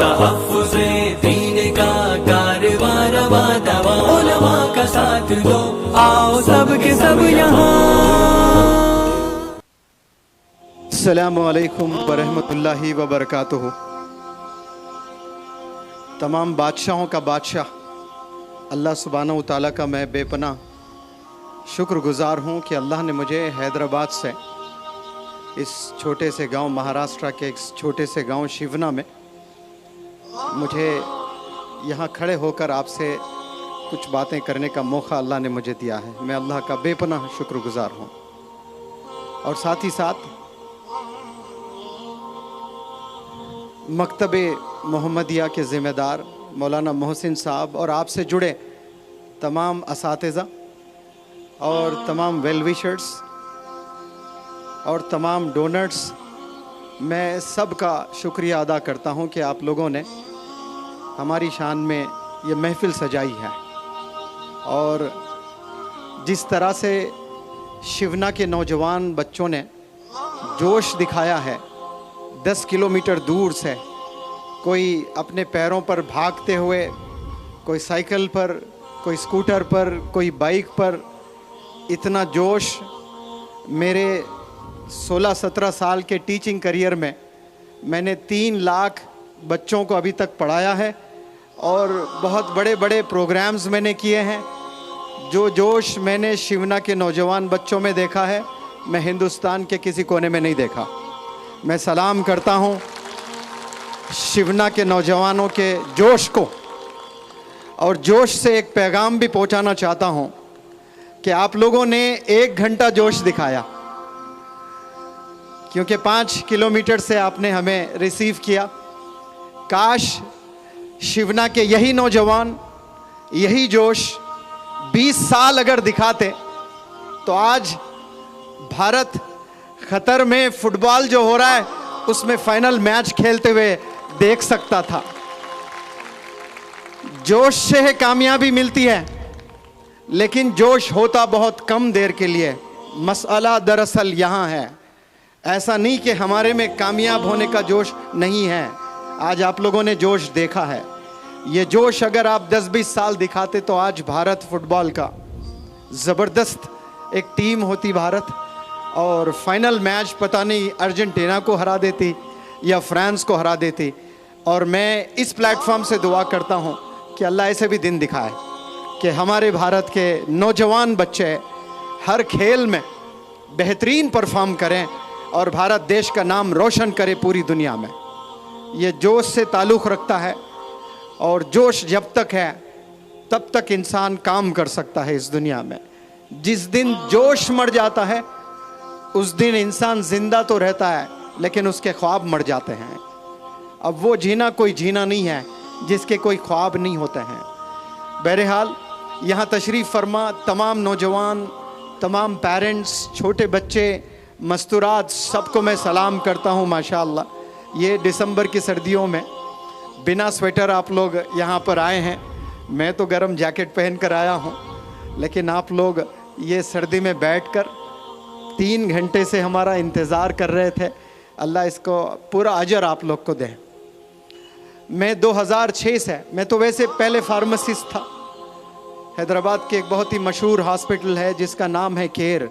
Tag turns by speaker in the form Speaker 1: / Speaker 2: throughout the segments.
Speaker 1: تحفظ دین کا کارواں رواں دواں، علماء کا ساتھ دو، آؤ سب کے سب یہاں۔
Speaker 2: السلام علیکم ورحمۃ اللہ وبرکاتہ۔ تمام بادشاہوں کا بادشاہ اللہ سبحانہ و تعالیٰ کا میں بے پناہ شکر گزار ہوں کہ اللہ نے مجھے حیدرآباد سے اس چھوٹے سے گاؤں مہاراشٹر کے ایک چھوٹے سے گاؤں شیونا میں مجھے یہاں کھڑے ہو کر آپ سے کچھ باتیں کرنے کا موقع اللہ نے مجھے دیا ہے۔ میں اللہ کا بے پناہ شکر گزار ہوں، اور ساتھ ہی ساتھ مکتب محمدیہ کے ذمہ دار مولانا محسن صاحب اور آپ سے جڑے تمام اساتذہ اور تمام ویل ویشرز اور تمام ڈونرز، میں سب کا شکریہ ادا کرتا ہوں کہ آپ لوگوں نے ہماری شان میں یہ محفل سجائی ہے، اور جس طرح سے شیونا کے نوجوان بچوں نے جوش دکھایا ہے، 10 کلومیٹر دور سے کوئی اپنے پیروں پر بھاگتے ہوئے، کوئی سائیکل پر، کوئی اسکوٹر پر، کوئی بائک پر، اتنا جوش میرے 16-17 سال کے ٹیچنگ کریئر میں نے 3 لاکھ بچوں کو ابھی تک پڑھایا ہے، اور بہت بڑے بڑے پروگرامز میں نے کیے ہیں۔ جو جوش میں نے شیونا کے نوجوان بچوں میں دیکھا ہے، میں ہندوستان کے کسی کونے میں نہیں دیکھا۔ میں سلام کرتا ہوں شیونا کے نوجوانوں کے جوش کو، اور جوش سے ایک پیغام بھی پہنچانا چاہتا ہوں کہ آپ لوگوں نے 1 گھنٹہ جوش دکھایا، کیونکہ 5 کلومیٹر سے آپ نے ہمیں ریسیو کیا۔ کاش شیونا کے یہی نوجوان یہی جوش 20 سال اگر دکھاتے تو آج بھارت قطر میں فٹ بال جو ہو رہا ہے اس میں فائنل میچ کھیلتے ہوئے دیکھ سکتا تھا۔ جوش سے کامیابی ملتی ہے، لیکن جوش ہوتا بہت کم دیر کے لیے۔ مسئلہ دراصل یہاں ہے، ایسا نہیں کہ ہمارے میں کامیاب ہونے کا جوش نہیں ہے۔ آج آپ لوگوں نے جوش دیکھا ہے، یہ جوش اگر آپ 10-20 سال دکھاتے تو آج بھارت فٹ بال کا زبردست ایک ٹیم ہوتی بھارت، اور فائنل میچ پتہ نہیں ارجنٹینا کو ہرا دیتی یا فرانس کو ہرا دیتی۔ اور میں اس پلیٹ فارم سے دعا کرتا ہوں کہ اللہ ایسے بھی دن دکھائے کہ ہمارے بھارت کے نوجوان بچے ہر کھیل میں بہترین پرفارم کریں اور بھارت دیش کا نام روشن کرے پوری دنیا میں۔ یہ جوش سے تعلق رکھتا ہے، اور جوش جب تک ہے تب تک انسان کام کر سکتا ہے اس دنیا میں۔ جس دن جوش مر جاتا ہے اس دن انسان زندہ تو رہتا ہے لیکن اس کے خواب مر جاتے ہیں۔ اب وہ جینا کوئی جینا نہیں ہے جس کے کوئی خواب نہیں ہوتے ہیں۔ بہرحال یہاں تشریف فرما تمام نوجوان، تمام پیرنٹس، چھوٹے بچے، مستورات، سب کو میں سلام کرتا ہوں۔ ماشاءاللہ یہ دسمبر کی سردیوں میں بنا سویٹر آپ لوگ یہاں پر آئے ہیں۔ میں تو گرم جیکٹ پہن کر آیا ہوں، لیکن آپ لوگ یہ سردی میں بیٹھ کر 3 گھنٹے سے ہمارا انتظار کر رہے تھے۔ اللہ اس کو پورا اجر آپ لوگ کو دے۔ میں 2006 سے، میں تو ویسے پہلے فارماسسٹ تھا۔ حیدرآباد کے ایک بہت ہی مشہور ہاسپٹل ہے جس کا نام ہے کیئر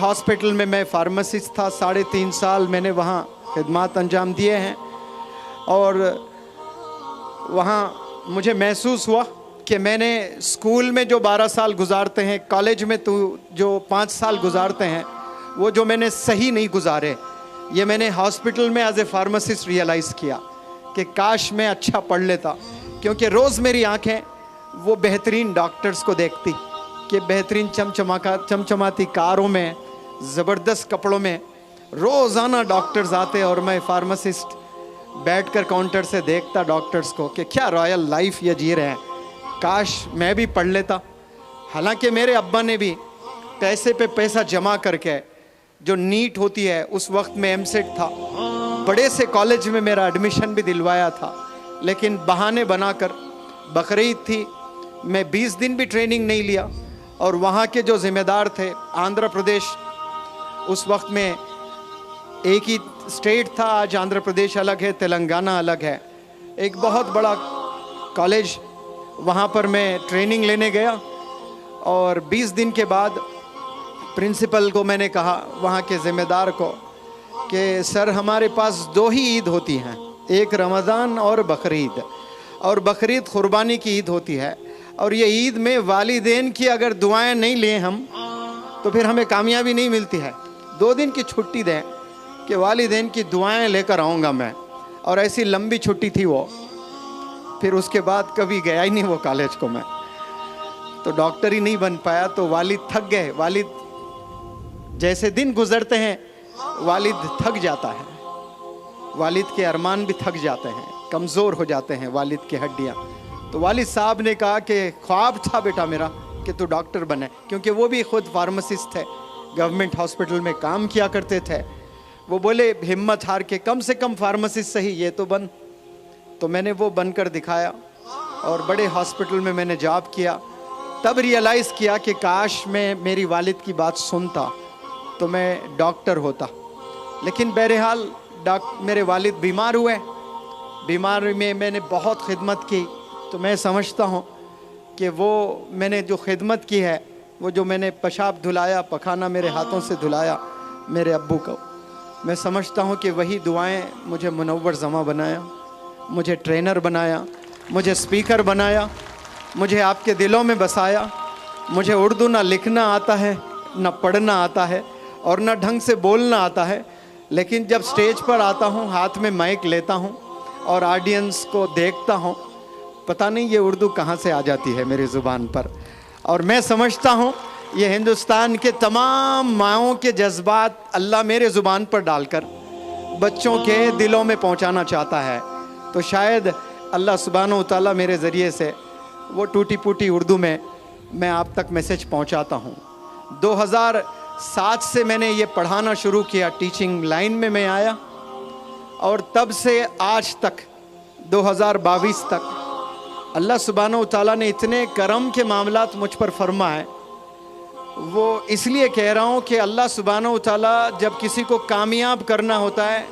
Speaker 2: ہاسپٹل میں فارماسسٹ تھا۔ 3.5 سال میں نے وہاں خدمات انجام دیے ہیں، اور وہاں مجھے محسوس ہوا کہ میں نے اسکول میں جو 12 سال گزارتے ہیں، کالج میں تو جو 5 سال گزارتے ہیں، وہ جو میں نے صحیح نہیں گزارے، یہ میں نے ہاسپٹل میں ایز اے فارماسسٹ ریئلائز کیا کہ کاش میں اچھا پڑھ لیتا، کیونکہ روز میری آنکھیں وہ بہترین ڈاکٹرز کو دیکھتی کہ بہترین چمچماتی کاروں میں، زبردست کپڑوں میں روزانہ ڈاکٹرز آتے، اور میں فارماسسٹ بیٹھ کر کاؤنٹر سے دیکھتا ڈاکٹرز کو کہ کیا رائل لائف یہ جی رہے ہیں، کاش میں بھی پڑھ لیتا۔ حالانکہ میرے ابا نے بھی پیسے پہ پیسہ جمع کر کے، جو نیٹ ہوتی ہے اس وقت میں M.Set تھا، بڑے سے کالج میں میرا ایڈمیشن بھی دلوایا تھا، لیکن بہانے بنا کر، بقرعید تھی، میں 20 دن بھی ٹریننگ نہیں لیا، اور وہاں کے جو ذمہ دار تھے آندھرا پردیش، اس وقت میں एक ही स्टेट था, आज आंध्र प्रदेश अलग है, तेलंगाना अलग है। एक बहुत बड़ा कॉलेज, वहाँ पर मैं ट्रेनिंग लेने गया और 20 दिन के बाद प्रिंसिपल को मैंने कहा, वहाँ के ज़िम्मेदार को, कि सर हमारे पास 2 ही ईद होती हैं, एक रमज़ान और बकरीद, और बकरीद क़ुरबानी की ईद होती है, और ये ईद में वालिदैन की अगर दुआएं नहीं लें हम तो फिर हमें कामयाबी नहीं मिलती है। 2 दिन की छुट्टी दें कि वालिदैन की दुआएं लेकर आऊँगा मैं। और ऐसी लंबी छुट्टी थी वो, फिर उसके बाद कभी गया ही नहीं वो कॉलेज को मैं, तो डॉक्टर ही नहीं बन पाया। तो वालिद थक गए, वालिद जैसे दिन गुजरते हैं वालिद थक जाता है, वालिद के अरमान भी थक जाते हैं, कमज़ोर हो जाते हैं वालिद की हड्डियाँ। तो वालिद साहब ने कहा कि ख्वाब था बेटा मेरा कि तू डॉक्टर बने, क्योंकि वो भी खुद फार्मासिस्ट थे, गवर्नमेंट हॉस्पिटल में काम किया करते थे। वो बोले हिम्मत हार के कम से कम फार्मासिस्ट सही ये तो बन। तो मैंने वो बनकर दिखाया और बड़े हॉस्पिटल में मैंने जॉब किया। तब रियलाइज़ किया कि काश मैं मेरी वालिद की बात सुनता तो मैं डॉक्टर होता। लेकिन बहरहाल मेरे वालिद बीमार हुए, बीमारी में मैंने बहुत खिदमत की। तो मैं समझता हूँ कि वो मैंने जो खिदमत की है, वो जो मैंने पेशाब धुलाया, पखाना मेरे हाथों से धुलाया मेरे अब्बू को, मैं समझता हूँ कि वही दुआएं मुझे मुनव्वर ज़मा बनाया, मुझे ट्रेनर बनाया, मुझे स्पीकर बनाया, मुझे आपके दिलों में बसाया। मुझे उर्दू ना लिखना आता है, ना पढ़ना आता है, और ना ढंग से बोलना आता है, लेकिन जब स्टेज पर आता हूँ, हाथ में माइक लेता हूँ और ऑडियंस को देखता हूँ, पता नहीं ये उर्दू कहाँ से आ जाती है मेरी ज़ुबान पर। और मैं समझता हूँ ये हिंदुस्तान के तमाम माओं के जज्बात अल्लाह मेरे ज़ुबान पर डालकर बच्चों के दिलों में पहुँचाना चाहता है। तो शायद अल्लाह सुब्हानहू तआला मेरे ज़रिए से वो टूटी फूटी उर्दू में मैं आप तक मैसेज पहुँचाता हूँ। 2007 से मैंने ये पढ़ाना शुरू किया, टीचिंग लाइन में मैं आया, और तब से आज तक 2022 तक अल्लाह सुब्हानहू तआला ने इतने करम के मामलात मुझ पर फरमाए। वो इसलिए कह रहा हूँ कि अल्लाह सुब्हानहू तआला जब किसी को कामयाब करना होता है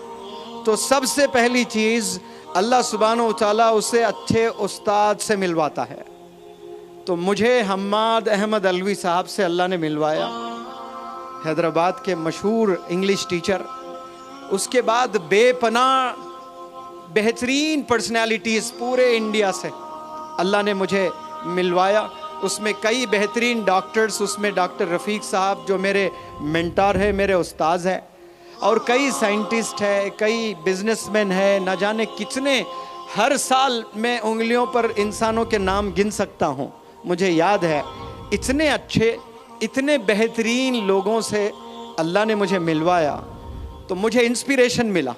Speaker 2: तो सबसे पहली चीज़ अल्लाह सुब्हानहू तआला उसे अच्छे उस्ताद से मिलवाता है। तो मुझे हम्माद अहमद अलवी साहब से अल्लाह ने मिलवाया, हैदराबाद के मशहूर इंग्लिश टीचर। उसके बाद बेपनाह बेहतरीन पर्सनालिटीज़ पूरे इंडिया से अल्लाह ने मुझे मिलवाया। उसमें कई बेहतरीन डॉक्टर्स, उसमें डॉक्टर रफ़ीक साहब जो मेरे मेंटर है, मेरे उस्ताद हैं, और कई साइंटिस्ट है, कई बिजनेसमैन है, न जाने कितने। हर साल मैं उंगलियों पर इंसानों के नाम गिन सकता हूँ, मुझे याद है। इतने अच्छे, इतने बेहतरीन लोगों से अल्लाह ने मुझे मिलवाया, तो मुझे इंस्पिरेशन मिला।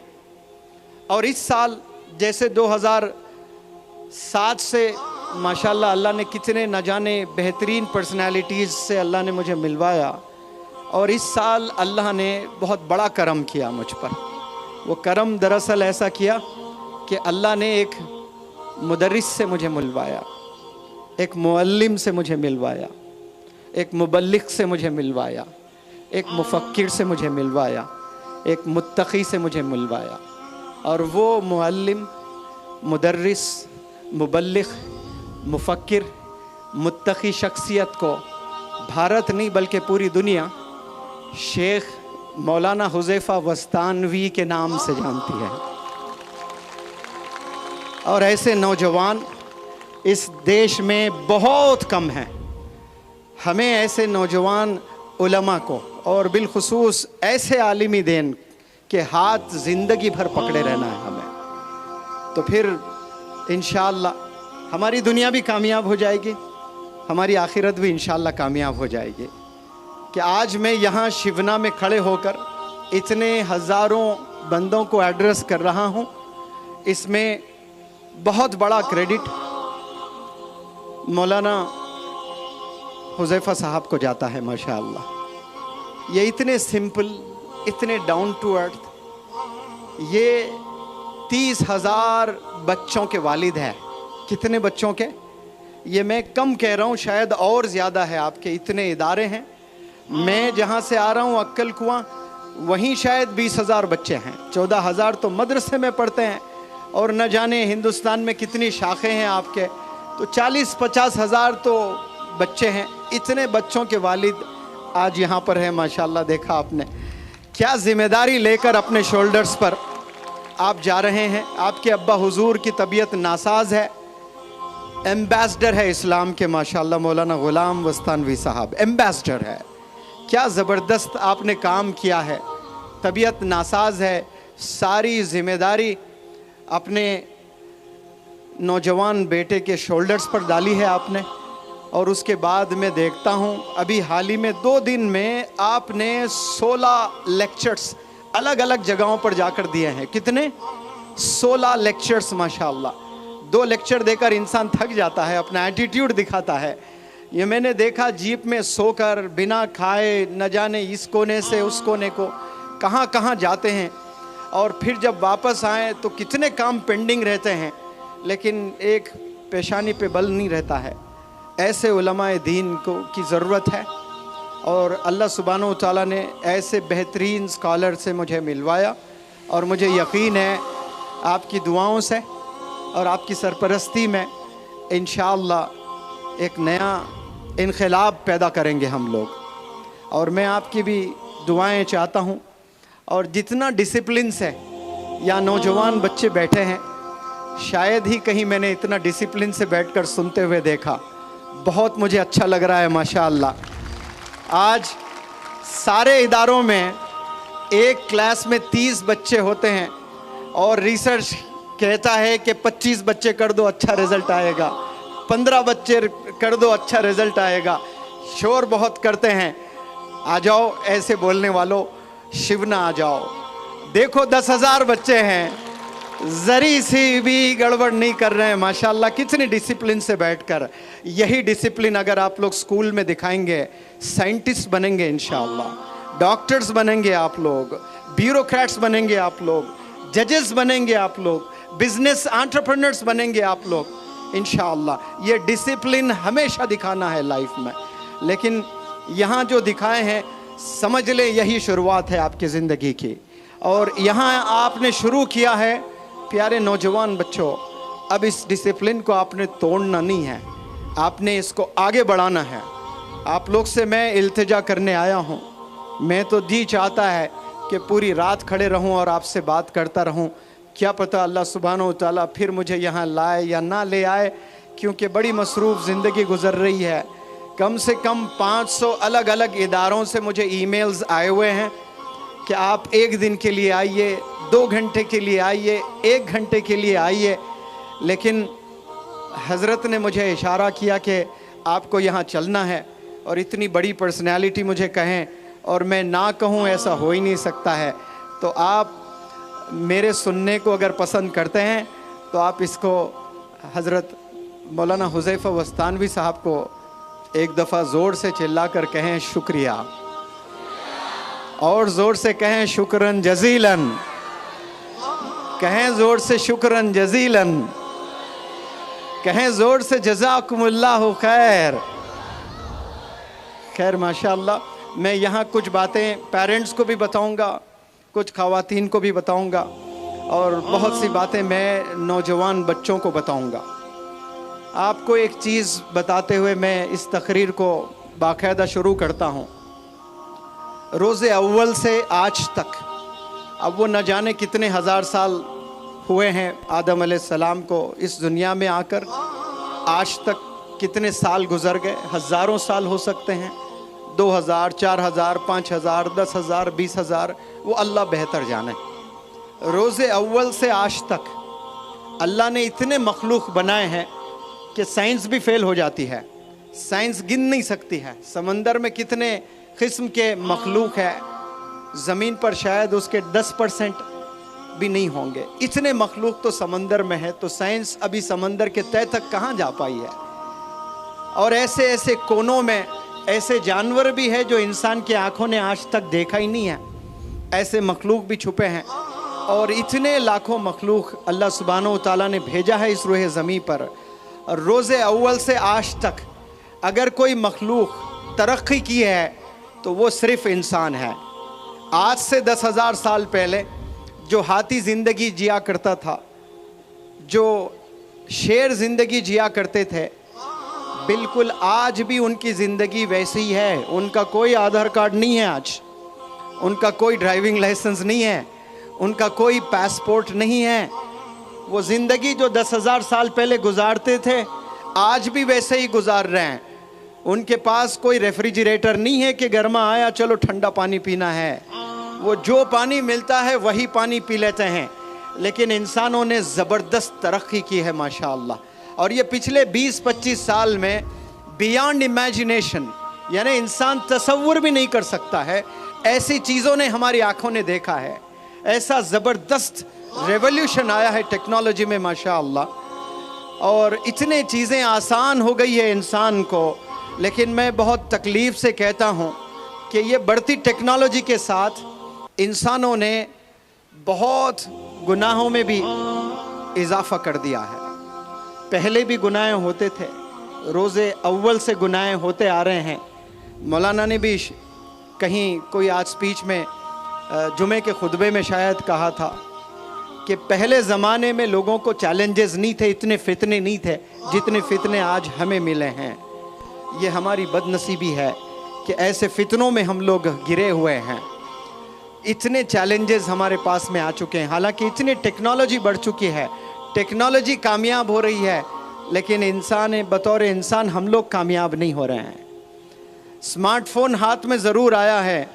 Speaker 2: और इस साल जैसे 2007 से माशाल्लाह अल्लाह ने कितने न जाने बेहतरीन पर्सनालिटीज़ से अल्लाह ने मुझे मिलवाया, और इस साल अल्लाह ने बहुत बड़ा करम किया मुझ पर। वो करम दरअसल ऐसा किया कि अल्लाह ने एक मुदर्रिस से मुझे मिलवाया, एक मुअल्लिम से मुझे मिलवाया, एक मुबल्लिग से मुझे मिलवाया, एक मुफक्किर से मुझे मिलवाया, एक मुत्तकी से मुझे मिलवाया। और वो मुअल्लिम, मुदर्रिस, मुबल्लिग, मुफक्किर, मुत्तकी शख्सियत को भारत नहीं बल्कि पूरी दुनिया शेख मौलाना हुज़ैफ़ा वस्तानवी के नाम से जानती है। और ऐसे नौजवान इस देश में बहुत कम हैं। हमें ऐसे नौजवान उलमा को और बिलखुसूस ऐसे आलिमी दीन के हाथ ज़िंदगी भर पकड़े रहना है हमें। तो फिर इंशाअल्लाह हमारी दुनिया भी कामयाब हो जाएगी, हमारी आखिरत भी इंशाअल्लाह कामयाब हो जाएगी। कि आज मैं यहाँ शिवना में खड़े होकर इतने हज़ारों बंदों को एड्रेस कर रहा हूँ, इसमें बहुत बड़ा क्रेडिट मौलाना हुज़ैफ़ा साहब को जाता है माशाअल्लाह। ये इतने सिंपल, इतने डाउन टू अर्थ, ये 30,000 बच्चों के वालिद हैं। कितने बच्चों के? ये मैं कम कह रहा हूँ, शायद और ज़्यादा है। आपके इतने इदारे हैं। मैं जहाँ से आ रहा हूँ अक्कल कुआं, वहीं शायद 20,000 बच्चे हैं, 14,000 तो मदरसे में पढ़ते हैं, और न जाने हिंदुस्तान में कितनी शाखें हैं आपके, तो 40-50 हज़ार तो बच्चे हैं। इतने बच्चों के वालिद आज यहाँ पर हैं माशाल्लाह। देखा आपने क्या ज़िम्मेदारी लेकर अपने शोल्डर्स पर आप जा रहे हैं। आपके अब्बा हुजूर की तबीयत नासाज है, एम्बेसडर है इस्लाम के माशाल्लाह, मौलाना ग़ुलाम वस्तानवी साहब एम्बेसडर है। क्या ज़बरदस्त आपने काम किया है। तबीयत नासाज है, सारी ज़िम्मेदारी अपने नौजवान बेटे के शोल्डर्स पर डाली है आपने। और उसके बाद मैं देखता हूँ अभी हाल ही में 2 दिन में आपने 16 लेक्चर्स अलग अलग जगहों पर जाकर दिए हैं। कितने? 16 लेक्चर्स माशाल्लाह। 2 लेक्चर देकर इंसान थक जाता है, अपना एटीट्यूड दिखाता है। ये मैंने देखा जीप में सोकर बिना खाए न जाने इस कोने से उस कोने को कहाँ कहाँ जाते हैं, और फिर जब वापस आए तो कितने काम पेंडिंग रहते हैं, लेकिन एक पेशानी पे बल नहीं रहता है। ऐसे उलमाए दीन को की ज़रूरत है, और अल्लाह सुब्हानहू तआला ने ऐसे बेहतरीन स्कॉलर से मुझे मिलवाया, और मुझे यकीन है आपकी दुआओं से और आपकी सरपरस्ती में इंशाअल्लाह एक नया इनक़लाब पैदा करेंगे हम लोग। और मैं आपकी भी दुआएं चाहता हूँ। और जितना डिसिप्लिन से या नौजवान बच्चे बैठे हैं, शायद ही कहीं मैंने इतना डिसिप्लिन से बैठकर सुनते हुए देखा। बहुत मुझे अच्छा लग रहा है माशाअल्लाह। आज सारे इदारों में एक क्लास में 30 बच्चे होते हैं, और रिसर्च कहता है कि 25 बच्चे कर दो अच्छा रिज़ल्ट आएगा, 15 बच्चे कर दो अच्छा रिज़ल्ट आएगा। शोर बहुत करते हैं। आ जाओ ऐसे बोलने वालों, शिवना आ जाओ। देखो 10,000 बच्चे हैं, ज़री सी भी गड़बड़ नहीं कर रहे हैं माशाल्लाह। कितने डिसिप्लिन से बैठकर, यही डिसिप्लिन अगर आप लोग स्कूल में दिखाएंगे, साइंटिस्ट बनेंगे इंशाअल्लाह, डॉक्टर्स बनेंगे आप लोग, ब्यूरोक्रेट्स बनेंगे आप लोग, जजेस बनेंगे आप लोग, बिजनेस एंटरप्रेन्योर्स बनेंगे आप लोग इंशाअल्लाह। ये डिसिप्लिन हमेशा दिखाना है लाइफ में। लेकिन यहाँ जो दिखाए हैं, समझ ले यही शुरुआत है आपकी ज़िंदगी की। और यहाँ आपने शुरू किया है प्यारे नौजवान बच्चों। अब इस डिसिप्लिन को आपने तोड़ना नहीं है, आपने इसको आगे बढ़ाना है। आप लोग से मैं इल्तिजा करने आया हूँ। मैं तो जी चाहता है कि पूरी रात खड़े रहूँ और आपसे बात करता रहूँ। क्या पता अल्लाह सुब्हानहू तआला फिर मुझे यहाँ लाए या ना ले आए, क्योंकि बड़ी मसरूफ़ ज़िंदगी गुज़र रही है। कम से कम 500 अलग अलग इदारों से मुझे ईमेल्स आए हुए हैं कि आप 1 दिन के लिए आइए, 2 घंटे के लिए आइए, 1 घंटे के लिए आइए। लेकिन हज़रत ने मुझे इशारा किया कि आपको यहाँ चलना है, और इतनी बड़ी पर्सनैलिटी मुझे कहें और मैं ना कहूँ, ऐसा हो ही नहीं सकता है। तो आप मेरे सुनने को अगर पसंद करते हैं तो आप इसको हज़रत मौलाना हुज़ैफ़ा वस्तानवी साहब को एक दफ़ा ज़ोर से चिल्ला कर कहें शुक्रिया, और ज़ोर से कहें शुक्रन जज़ीलन, कहें ज़ोर से शुक्रन जज़ीलन, कहें ज़ोर से जज़ाकुमुल्लाहु खैर। खैर माशाअल्लाह। मैं यहाँ कुछ बातें पेरेंट्स को भी बताऊँगा, कुछ ख़वातीन को भी बताऊँगा, और बहुत सी बातें मैं नौजवान बच्चों को बताऊँगा। आपको एक चीज़ बताते हुए मैं इस तकरीर को बाकायदा शुरू करता हूँ। रोज़े अव्वल से आज तक, अब वो न जाने कितने हज़ार साल हुए हैं आदम अलैहिस्सलाम को इस दुनिया में आकर, आज तक कितने साल गुज़र गए, हज़ारों साल हो सकते हैं, 2000, 4000, 5000, 10,000, 20,000, वो अल्लाह बेहतर जाने। रोज़े अव्वल से आज तक अल्लाह ने इतने मखलूक बनाए हैं कि साइंस भी फेल हो जाती है, साइंस गिन नहीं सकती है। समंदर में कितने किस्म के मखलूक है, ज़मीन पर शायद उसके 10% भी नहीं होंगे। इतने मखलूक तो समंदर में है, तो साइंस अभी समंदर के तह तक कहाँ जा पाई है। और ऐसे ऐसे कोनों में ऐसे जानवर भी है जो इंसान की आंखों ने आज तक देखा ही नहीं है, ऐसे मखलूक भी छुपे हैं। और इतने लाखों मखलूक अल्लाह सुब्हानहू तआला ने भेजा है इस रूह ज़मीं पर। रोज़े अव्वल से आज तक अगर कोई मखलूक तरक्की की है तो वो सिर्फ़ इंसान है। आज से 10,000 साल पहले जो हाथी जिंदगी जिया करता था, जो शेर जिंदगी जिया करते थे, बिल्कुल आज भी उनकी ज़िंदगी वैसी ही है। उनका कोई आधार कार्ड नहीं है आज, उनका कोई ड्राइविंग लाइसेंस नहीं है, उनका कोई पासपोर्ट नहीं है। वो ज़िंदगी जो 10,000 साल पहले गुजारते थे आज भी वैसे ही गुजार रहे हैं। उनके पास कोई रेफ्रिजरेटर नहीं है कि गर्मा आया चलो ठंडा पानी पीना है। वो जो पानी मिलता है वही पानी पी लेते हैं। लेकिन इंसानों ने ज़बरदस्त तरक्की की है माशाअल्लाह। और ये पिछले 20-25 साल में बियॉन्ड इमेजिनेशन, यानी इंसान तसव्वुर भी नहीं कर सकता है, ऐसी चीज़ों ने हमारी आंखों ने देखा है। ऐसा ज़बरदस्त रेवोल्यूशन आया है टेक्नोलॉजी में माशाअल्लाह। और इतने चीज़ें आसान हो गई है इंसान को। लेकिन मैं बहुत तकलीफ़ से कहता हूँ कि ये बढ़ती टेक्नोलॉजी के साथ इंसानों ने बहुत गुनाहों में भी इजाफ़ा कर दिया है। पहले भी गुनाह होते थे, रोज़े अव्वल से गुनाह होते आ रहे हैं। मौलाना ने भी कहीं कोई आज स्पीच में जुमे के खुतबे में शायद कहा था कि पहले ज़माने में लोगों को चैलेंजेस नहीं थे, इतने फितने नहीं थे जितने फितने आज हमें मिले हैं। ये हमारी बदनसीबी है कि ऐसे फितनों में हम लोग गिरे हुए हैं। इतने चैलेंजेस हमारे पास में आ चुके हैं, हालांकि इतनी टेक्नोलॉजी बढ़ चुकी है, टेक्नोलॉजी कामयाब हो रही है, लेकिन इंसान बतौर इंसान हम लोग कामयाब नहीं हो रहे हैं। स्मार्टफोन हाथ में ज़रूर आया है,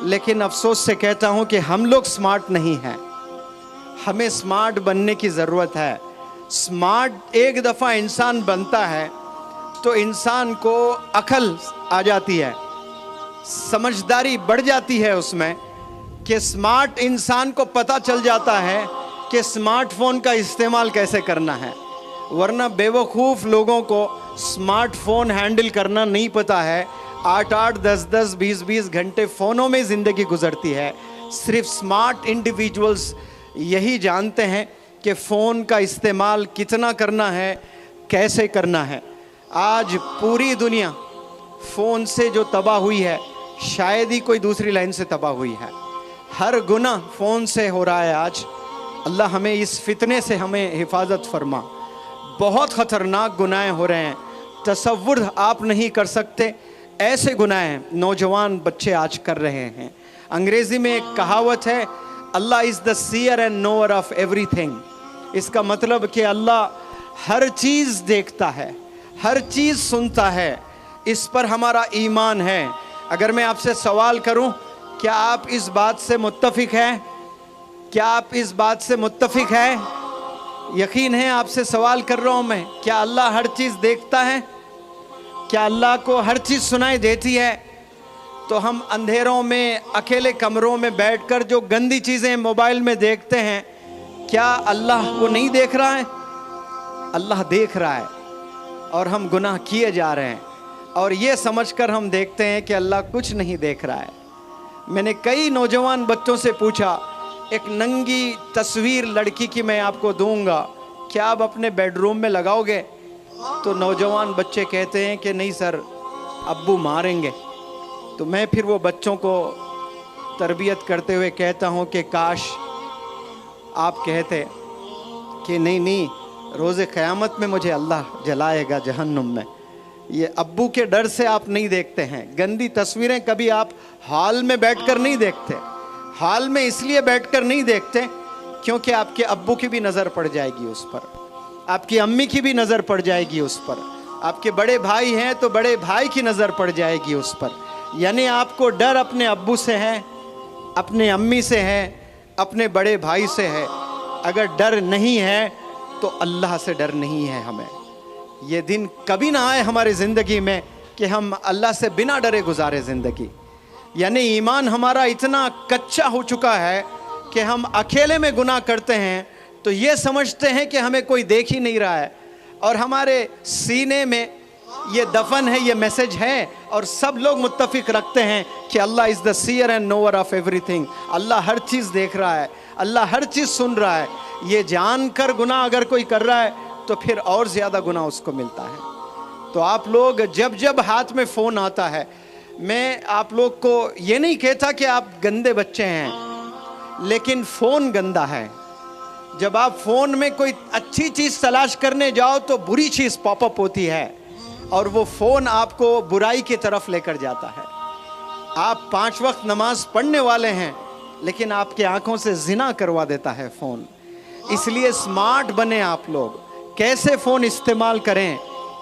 Speaker 2: लेकिन अफसोस से कहता हूँ कि हम लोग स्मार्ट नहीं हैं। हमें स्मार्ट बनने की ज़रूरत है। स्मार्ट एक दफ़ा इंसान बनता है तो इंसान को अकल आ जाती है, समझदारी बढ़ जाती है उसमें, कि स्मार्ट इंसान को पता चल जाता है कि स्मार्टफोन का इस्तेमाल कैसे करना है। वरना बेवकूफ़ लोगों को स्मार्टफोन हैंडल करना नहीं पता है। 8-8, 10-10, 20-20 घंटे फ़ोनों में ज़िंदगी गुजरती है। सिर्फ स्मार्ट इंडिविजुअल्स यही जानते हैं कि फ़ोन का इस्तेमाल कितना करना है, कैसे करना है। आज पूरी दुनिया फ़ोन से जो तबाह हुई है, शायद ही कोई दूसरी लाइन से तबाह हुई है। हर गुनाह फ़ोन से हो रहा है आज। अल्लाह हमें इस फितने से हमें हिफाजत फरमा। बहुत ख़तरनाक गुनाह हो रहे हैं, तसव्वुर आप नहीं कर सकते ऐसे गुनाह नौजवान बच्चे आज कर रहे हैं। अंग्रेज़ी में एक कहावत है, अल्लाह is the seer and knower of everything. इसका मतलब कि अल्लाह हर चीज़ देखता है, हर चीज़ सुनता है। इस पर हमारा ईमान है। अगर मैं आपसे सवाल करूं, क्या आप इस बात से मुत्तफिक हैं? क्या आप इस बात से मुत्तफिक हैं? यकीन है आपसे सवाल कर रहा हूं मैं, क्या अल्लाह हर चीज़ देखता है? क्या अल्लाह को हर चीज़ सुनाई देती है? तो हम अंधेरों में, अकेले कमरों में बैठकर जो गंदी चीज़ें मोबाइल में देखते हैं, क्या अल्लाह वो नहीं देख रहा है? अल्लाह देख रहा है और हम गुनाह किए जा रहे हैं। और ये समझकर हम देखते हैं कि अल्लाह कुछ नहीं देख रहा है। मैंने कई नौजवान बच्चों से पूछा, एक नंगी तस्वीर लड़की की मैं आपको दूंगा, क्या आप अपने बेडरूम में लगाओगे? तो नौजवान बच्चे कहते हैं कि नहीं सर, अब्बू मारेंगे। तो मैं फिर वो बच्चों को तरबियत करते हुए कहता हूँ कि काश आप कहते कि नहीं नहीं, रोज़े क़यामत में मुझे अल्लाह जलाएगा जहन्नुम में। ये अब्बू के डर से आप नहीं देखते हैं। गंदी तस्वीरें कभी आप हॉल में बैठकर नहीं देखते। हॉल में इसलिए बैठकर नहीं देखते क्योंकि आपके अब्बू की भी नज़र पड़ जाएगी उस पर, आपकी अम्मी की भी नज़र पड़ जाएगी उस पर, आपके बड़े भाई हैं तो बड़े भाई की नज़र पड़ जाएगी उस पर। यानी आपको डर अपने अब्बू से है, अपने अम्मी से है, अपने बड़े भाई से है। अगर डर नहीं है तो अल्लाह से डर नहीं है हमें। ये दिन कभी ना आए हमारी ज़िंदगी में कि हम अल्लाह से बिना डरे गुजारे ज़िंदगी। यानी ईमान हमारा इतना कच्चा हो चुका है कि हम अकेले में गुनाह करते हैं तो ये समझते हैं कि हमें कोई देख ही नहीं रहा है, और हमारे सीने में ये दफन है, ये मैसेज है, और सब लोग मुत्तफिक रखते हैं कि अल्लाह is the seer and knower of everything. अल्लाह हर चीज़ देख रहा है, अल्लाह हर चीज़ सुन रहा है। ये जानकर गुनाह अगर कोई कर रहा है तो फिर और ज़्यादा गुनाह उसको मिलता है। तो आप लोग जब जब हाथ में फ़ोन आता है, मैं आप लोग को ये नहीं कहता कि आप गंदे बच्चे हैं, लेकिन फ़ोन गंदा है। जब आप फ़ोन में कोई अच्छी चीज़ तलाश करने जाओ तो बुरी चीज़ पॉपअप होती है, और वो फ़ोन आपको बुराई की तरफ लेकर जाता है। आप 5 वक्त नमाज पढ़ने वाले हैं, लेकिन आपके आंखों से जिना करवा देता है फ़ोन। इसलिए स्मार्ट बने आप लोग। कैसे फ़ोन इस्तेमाल करें,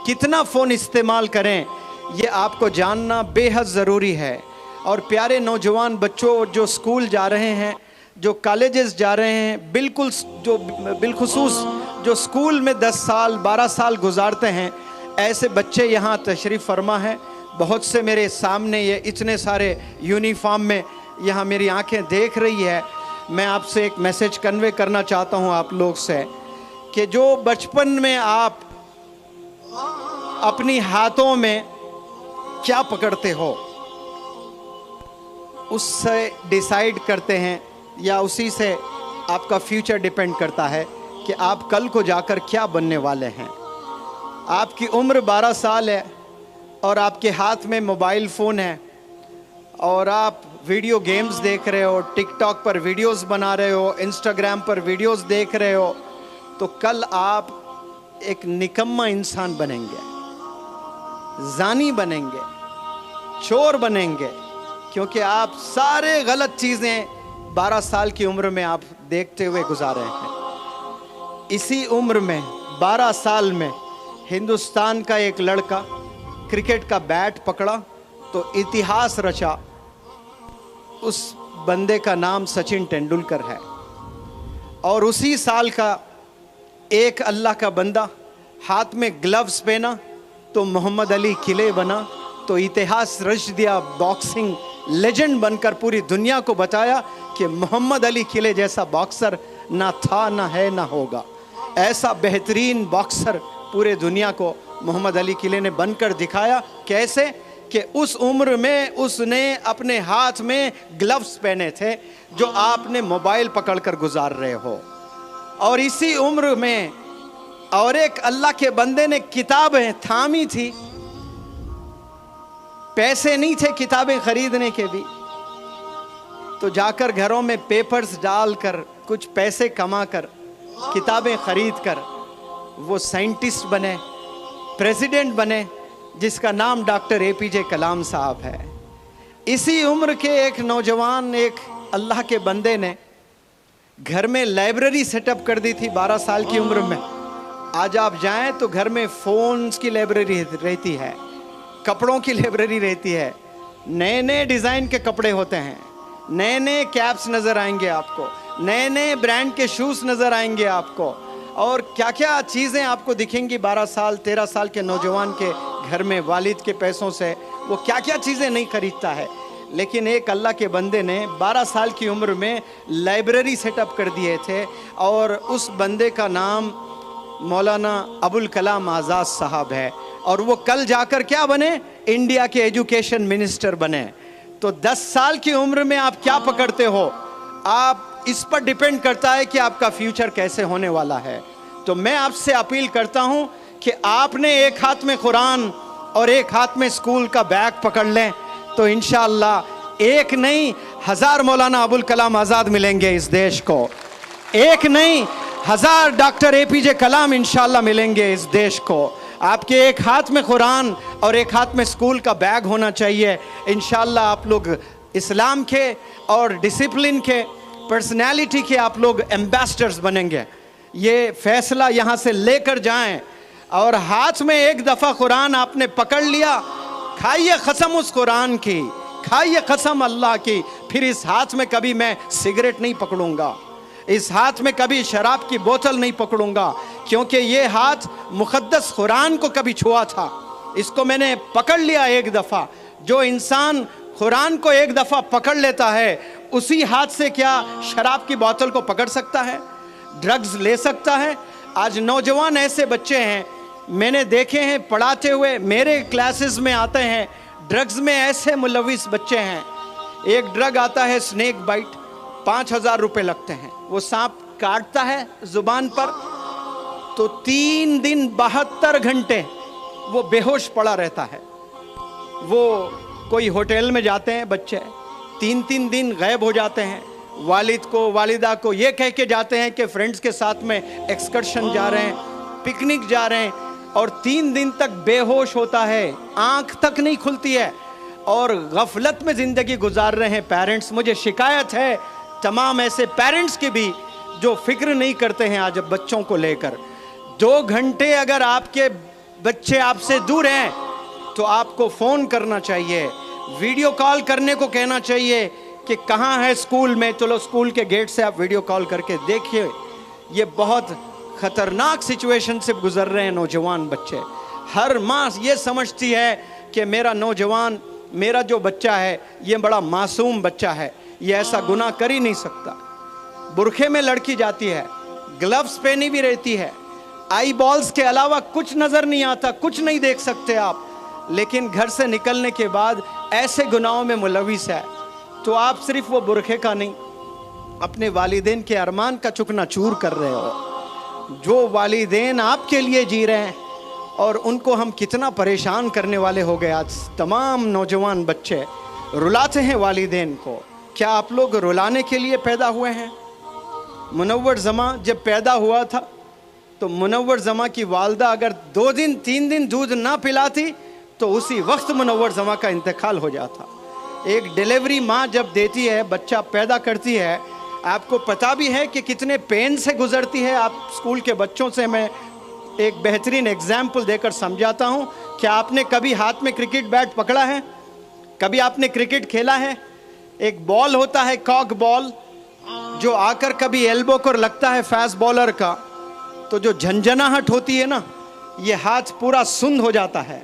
Speaker 2: कितना फ़ोन इस्तेमाल करें, ये आपको जानना बेहद ज़रूरी है। और प्यारे नौजवान बच्चों जो स्कूल जा रहे हैं, जो कॉलेजेस जा रहे हैं, बिलखुसूस जो स्कूल में 10 साल 12 साल गुजारते हैं, ऐसे बच्चे यहाँ तशरीफ़ फरमा है। बहुत से मेरे सामने ये इतने सारे यूनिफॉर्म में यहाँ मेरी आंखें देख रही है। मैं आपसे एक मैसेज कन्वे करना चाहता हूँ आप लोग से कि जो बचपन में आप अपनी हाथों में क्या पकड़ते हो उससे डिसाइड करते हैं, या उसी से आपका फ्यूचर डिपेंड करता है कि आप कल को जाकर क्या बनने वाले हैं। आपकी उम्र 12 साल है और आपके हाथ में मोबाइल फ़ोन है और आप वीडियो गेम्स देख रहे हो, टिकटॉक पर वीडियोस बना रहे हो, इंस्टाग्राम पर वीडियोस देख रहे हो, तो कल आप एक निकम्मा इंसान बनेंगे, जानी बनेंगे, चोर बनेंगे, क्योंकि आप सारे गलत चीज़ें 12 साल की उम्र में आप देखते हुए गुजारे हैं। इसी उम्र में 12 साल में हिंदुस्तान का एक लड़का क्रिकेट का बैट पकड़ा तो इतिहास रचा। उस बंदे का नाम सचिन तेंदुलकर है। और उसी साल का एक अल्लाह का बंदा हाथ में ग्लव्स पहना तो मोहम्मद अली किले बना, तो इतिहास रच दिया। बॉक्सिंग लेजेंड बनकर पूरी दुनिया को बताया कि मोहम्मद अली किले जैसा बॉक्सर ना था, ना है, ना होगा। ऐसा बेहतरीन बॉक्सर पूरे दुनिया को मोहम्मद अली किले ने बनकर दिखाया। कैसे कि उस उम्र में उसने अपने हाथ में ग्लव्स पहने थे जो आपने मोबाइल पकड़कर गुजार रहे हो। और इसी उम्र में और एक अल्लाह के बंदे ने किताबें थामी थी, पैसे नहीं थे किताबें खरीदने के भी, तो जाकर घरों में पेपर्स डालकर कुछ पैसे कमाकर किताबें खरीद कर वो साइंटिस्ट बने, प्रेसिडेंट बने, जिसका नाम डॉक्टर APJ कलाम साहब है। इसी उम्र के एक नौजवान, एक अल्लाह के बंदे ने घर में लाइब्रेरी सेटअप कर दी थी 12 साल की उम्र में। आज आप जाएं तो घर में फ़ोन्स की लाइब्रेरी रहती है, कपड़ों की लाइब्रेरी रहती है, नए नए डिज़ाइन के कपड़े होते हैं, नए नए कैप्स नज़र आएंगे आपको, नए नए ब्रांड के शूज़ नज़र आएंगे आपको, और क्या क्या चीज़ें आपको दिखेंगी। 12 साल 13 साल के नौजवान के घर में वालिद के पैसों से वो क्या क्या चीज़ें नहीं खरीदता है। लेकिन एक अल्लाह के बंदे ने 12 साल की उम्र में लाइब्रेरी सेटअप कर दिए थे, और उस बंदे का नाम मौलाना अबुल कलाम आज़ाद साहब है। और वो कल जाकर क्या बने, इंडिया के एजुकेशन मिनिस्टर बने। तो 10 साल की उम्र में आप क्या पकड़ते हो, आप इस पर डिपेंड करता है कि आपका फ्यूचर कैसे होने वाला है। तो मैं आपसे अपील करता हूं कि आपने एक हाथ में कुरान और एक हाथ में स्कूल का बैग पकड़ लें, तो इंशाअल्लाह एक नहीं 1000 मौलाना अबुल कलाम आज़ाद मिलेंगे इस देश को। एक नहीं 1000 डॉक्टर APJ कलाम इंशाअल्लाह मिलेंगे इस देश को। आपके एक हाथ में कुरान और एक हाथ में स्कूल का बैग होना चाहिए। इंशाअल्लाह आप लोग इस्लाम के और डिसिप्लिन के, पर्सनैलिटी के आप लोग एम्बेसडर्स बनेंगे। ये फैसला यहाँ से लेकर जाएं। और हाथ में एक दफ़ा कुरान आपने पकड़ लिया, खाइए कसम उस कुरान की, खाइए कसम अल्लाह की, फिर इस हाथ में कभी मैं सिगरेट नहीं पकड़ूंगा, इस हाथ में कभी शराब की बोतल नहीं पकड़ूंगा, क्योंकि ये हाथ मुक़द्दस कुरान को कभी छुआ था, इसको मैंने पकड़ लिया एक दफ़ा। जो इंसान कुरान को एक दफ़ा पकड़ लेता है, उसी हाथ से क्या शराब की बोतल को पकड़ सकता है, ड्रग्स ले सकता है। आज नौजवान ऐसे बच्चे हैं मैंने देखे हैं पढ़ाते हुए, मेरे क्लासेस में आते हैं, ड्रग्स में ऐसे मुलविस बच्चे हैं। एक ड्रग आता है स्नेक बाइट, 5000 रुपये लगते हैं। वो सांप काटता है जुबान पर तो 3 दिन 72 घंटे वो बेहोश पड़ा रहता है। वो कोई होटल में जाते हैं बच्चे, 3-3 दिन गायब हो जाते हैं, वालिद को वालिदा को ये कह के जाते हैं कि फ्रेंड्स के साथ में एक्सकर्शन जा रहे हैं, पिकनिक जा रहे हैं, और 3 दिन तक बेहोश होता है, आंख तक नहीं खुलती है और गफलत में ज़िंदगी गुजार रहे हैं पेरेंट्स। मुझे शिकायत है तमाम ऐसे पेरेंट्स की भी जो फिक्र नहीं करते हैं आज बच्चों को लेकर। 2 घंटे अगर आपके बच्चे आपसे दूर हैं तो आपको फ़ोन करना चाहिए, वीडियो कॉल करने को कहना चाहिए कि कहाँ है स्कूल में, चलो स्कूल के गेट से आप वीडियो कॉल करके देखिए। ये बहुत ख़तरनाक सिचुएशन से गुजर रहे हैं नौजवान बच्चे। हर माँ ये समझती है कि मेरा नौजवान, मेरा जो बच्चा है ये बड़ा मासूम बच्चा है, ये ऐसा गुनाह कर ही नहीं सकता। बुरखे में लड़की जाती है, ग्लव्स पहनी भी रहती है, आई बॉल्स के अलावा कुछ नज़र नहीं आता, कुछ नहीं देख सकते आप, लेकिन घर से निकलने के बाद ऐसे गुनाहों में मुलविस है। तो आप सिर्फ वो बुरखे का नहीं, अपने वालिदैन के अरमान का चुकना चूर कर रहे हो। जो वालिदैन आपके लिए जी रहे हैं और उनको हम कितना परेशान करने वाले हो गए। आज तमाम नौजवान बच्चे रुलाते हैं वालिदैन को। क्या आप लोग रुलाने के लिए पैदा हुए हैं? मुनव्वर ज़मा जब पैदा हुआ था तो मुनव्वर ज़मा की वालदा अगर 2 दिन 3 दिन दूध ना पिलाती तो उसी वक्त मुनव्वर ज़मा का इंतकाल हो जाता। एक डिलीवरी माँ जब देती है, बच्चा पैदा करती है, आपको पता भी है कि कितने पेन से गुजरती है। आप स्कूल के बच्चों से मैं एक बेहतरीन एग्जाम्पल देकर समझाता हूँ। क्या आपने कभी हाथ में क्रिकेट बैट पकड़ा है? कभी आपने क्रिकेट खेला है? एक बॉल होता है कॉक बॉल, जो आकर कभी एल्बो को लगता है फास्ट बॉलर का, तो जो झंझनाहट होती है ना, ये हाथ पूरा सुन्न हो जाता है।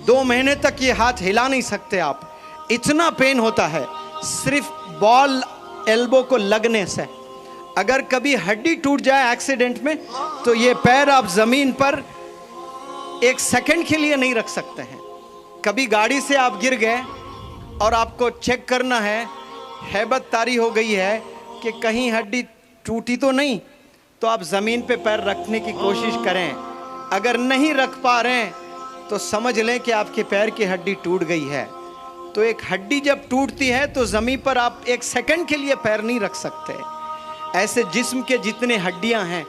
Speaker 2: 2 महीने तक ये हाथ हिला नहीं सकते आप, इतना पेन होता है सिर्फ बॉल एल्बो को लगने से। अगर कभी हड्डी टूट जाए एक्सीडेंट में तो ये पैर आप ज़मीन पर 1 सेकंड के लिए नहीं रख सकते हैं। कभी गाड़ी से आप गिर गए और आपको चेक करना है, हैबत तारी हो गई है कि कहीं हड्डी टूटी तो नहीं, तो आप ज़मीन पे पैर रखने की कोशिश करें। अगर नहीं रख पा रहे हैं तो समझ लें कि आपके पैर की हड्डी टूट गई है। तो एक हड्डी जब टूटती है तो ज़मीन पर आप 1 सेकंड के लिए पैर नहीं रख सकते। ऐसे जिस्म के जितने हड्डियां हैं,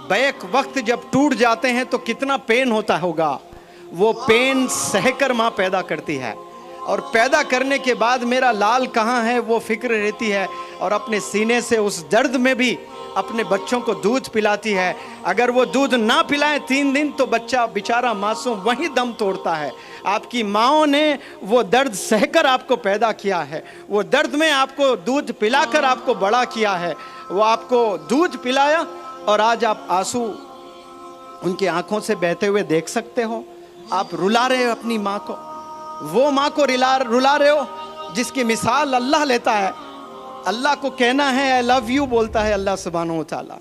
Speaker 2: बैक वक्त जब टूट जाते हैं तो कितना पेन होता होगा। वो पेन सहकर माँ पैदा करती है, और पैदा करने के बाद मेरा लाल कहाँ है वो फिक्र रहती है, और अपने सीने से उस दर्द में भी अपने बच्चों को दूध पिलाती है। अगर वो दूध ना पिलाएं 3 दिन तो बच्चा बेचारा मासूम वहीं दम तोड़ता है। आपकी माँओं ने वो दर्द सहकर आपको पैदा किया है, वो दर्द में आपको दूध पिलाकर आपको बड़ा किया है। वो आपको दूध पिलाया और आज आप आंसू उनकी आंखों से बहते हुए देख सकते हो। आप रुला रहे हो अपनी माँ को, वो माँ को रुला रहे हो जिसकी मिसाल अल्लाह लेता है। अल्लाह को कहना है आई लव यू बोलता है अल्लाह सुब्हानहू व तआला।